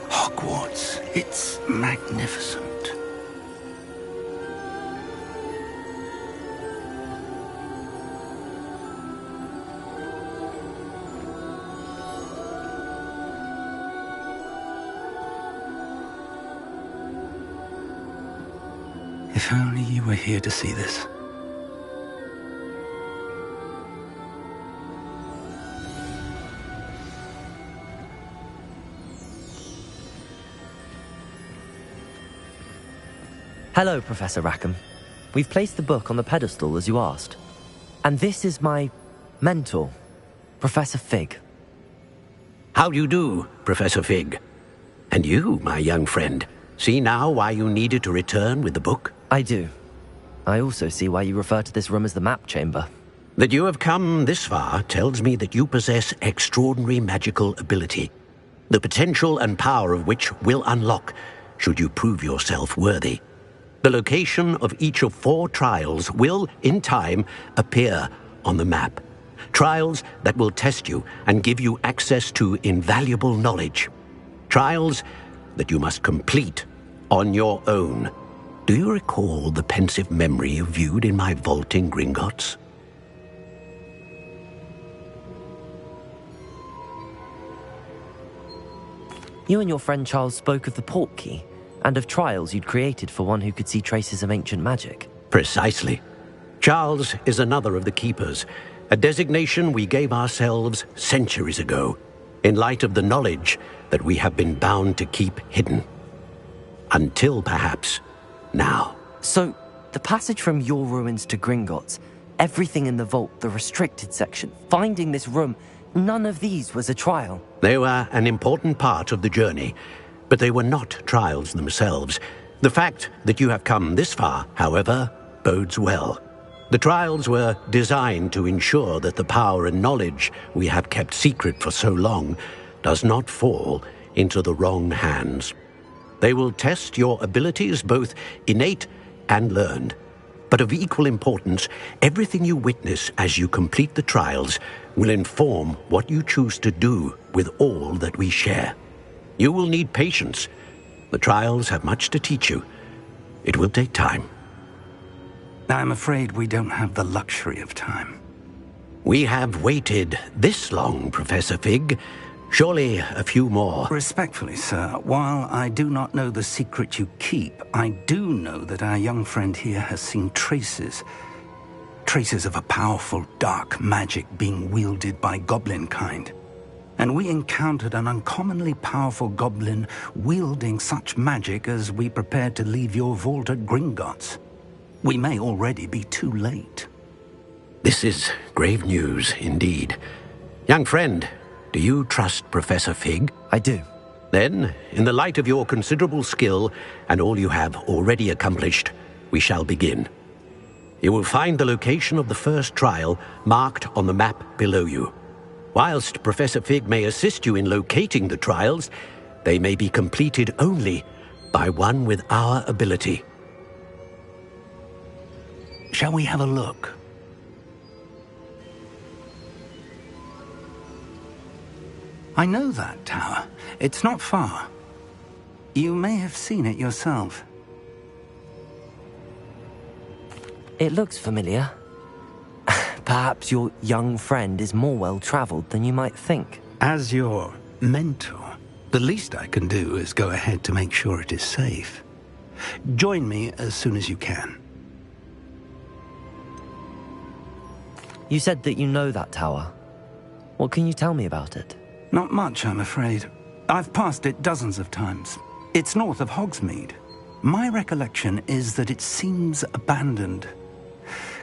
Hogwarts. It's magnificent. If only you were here to see this. Hello, Professor Rackham. We've placed the book on the pedestal as you asked. And this is my mentor, Professor Fig. How do you do, Professor Fig? And you, my young friend, see now why you needed to return with the book? I do. I also see why you refer to this room as the map chamber. That you have come this far tells me that you possess extraordinary magical ability, the potential and power of which will unlock should you prove yourself worthy. The location of each of 4 trials will, in time, appear on the map. Trials that will test you and give you access to invaluable knowledge. Trials that you must complete on your own. Do you recall the pensive memory you viewed in my vault in Gringotts? You and your friend Charles spoke of the portkey, and of trials you'd created for one who could see traces of ancient magic. Precisely. Charles is another of the Keepers, a designation we gave ourselves centuries ago, in light of the knowledge that we have been bound to keep hidden. Until, perhaps, now. So, the passage from your ruins to Gringotts, everything in the vault, the restricted section, finding this room, none of these was a trial. They were an important part of the journey, but they were not trials themselves. The fact that you have come this far, however, bodes well. The trials were designed to ensure that the power and knowledge we have kept secret for so long does not fall into the wrong hands. They will test your abilities, both innate and learned. But of equal importance, everything you witness as you complete the trials will inform what you choose to do with all that we share. You will need patience. The trials have much to teach you. It will take time. I'm afraid we don't have the luxury of time. We have waited this long, Professor Fig. Surely a few more. Respectfully, sir, while I do not know the secret you keep, I do know that our young friend here has seen traces of a powerful dark magic being wielded by goblin kind. And we encountered an uncommonly powerful goblin wielding such magic as we prepared to leave your vault at Gringotts. We may already be too late. This is grave news indeed. Young friend, do you trust Professor Fig? I do. Then, in the light of your considerable skill and all you have already accomplished, we shall begin. You will find the location of the first trial marked on the map below you. Whilst Professor Fig may assist you in locating the trials, they may be completed only by one with our ability. Shall we have a look? I know that tower. It's not far. You may have seen it yourself. It looks familiar. Perhaps your young friend is more well-traveled than you might think. As your mentor, the least I can do is go ahead to make sure it is safe. Join me as soon as you can. You said that you know that tower. What can you tell me about it? Not much, I'm afraid. I've passed it dozens of times. It's north of Hogsmeade. My recollection is that it seems abandoned.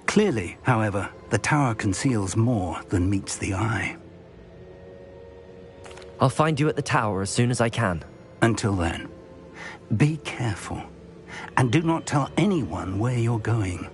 Clearly, however, the tower conceals more than meets the eye. I'll find you at the tower as soon as I can. Until then, be careful, and do not tell anyone where you're going.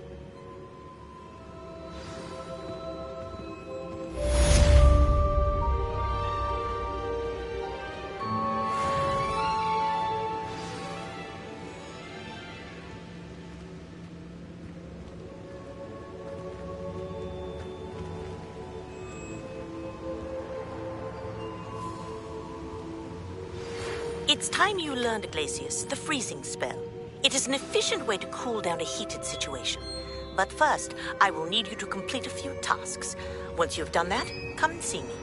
It's time you learned, Glacius, the freezing spell. It is an efficient way to cool down a heated situation. But first, I will need you to complete a few tasks. Once you've done that, come and see me.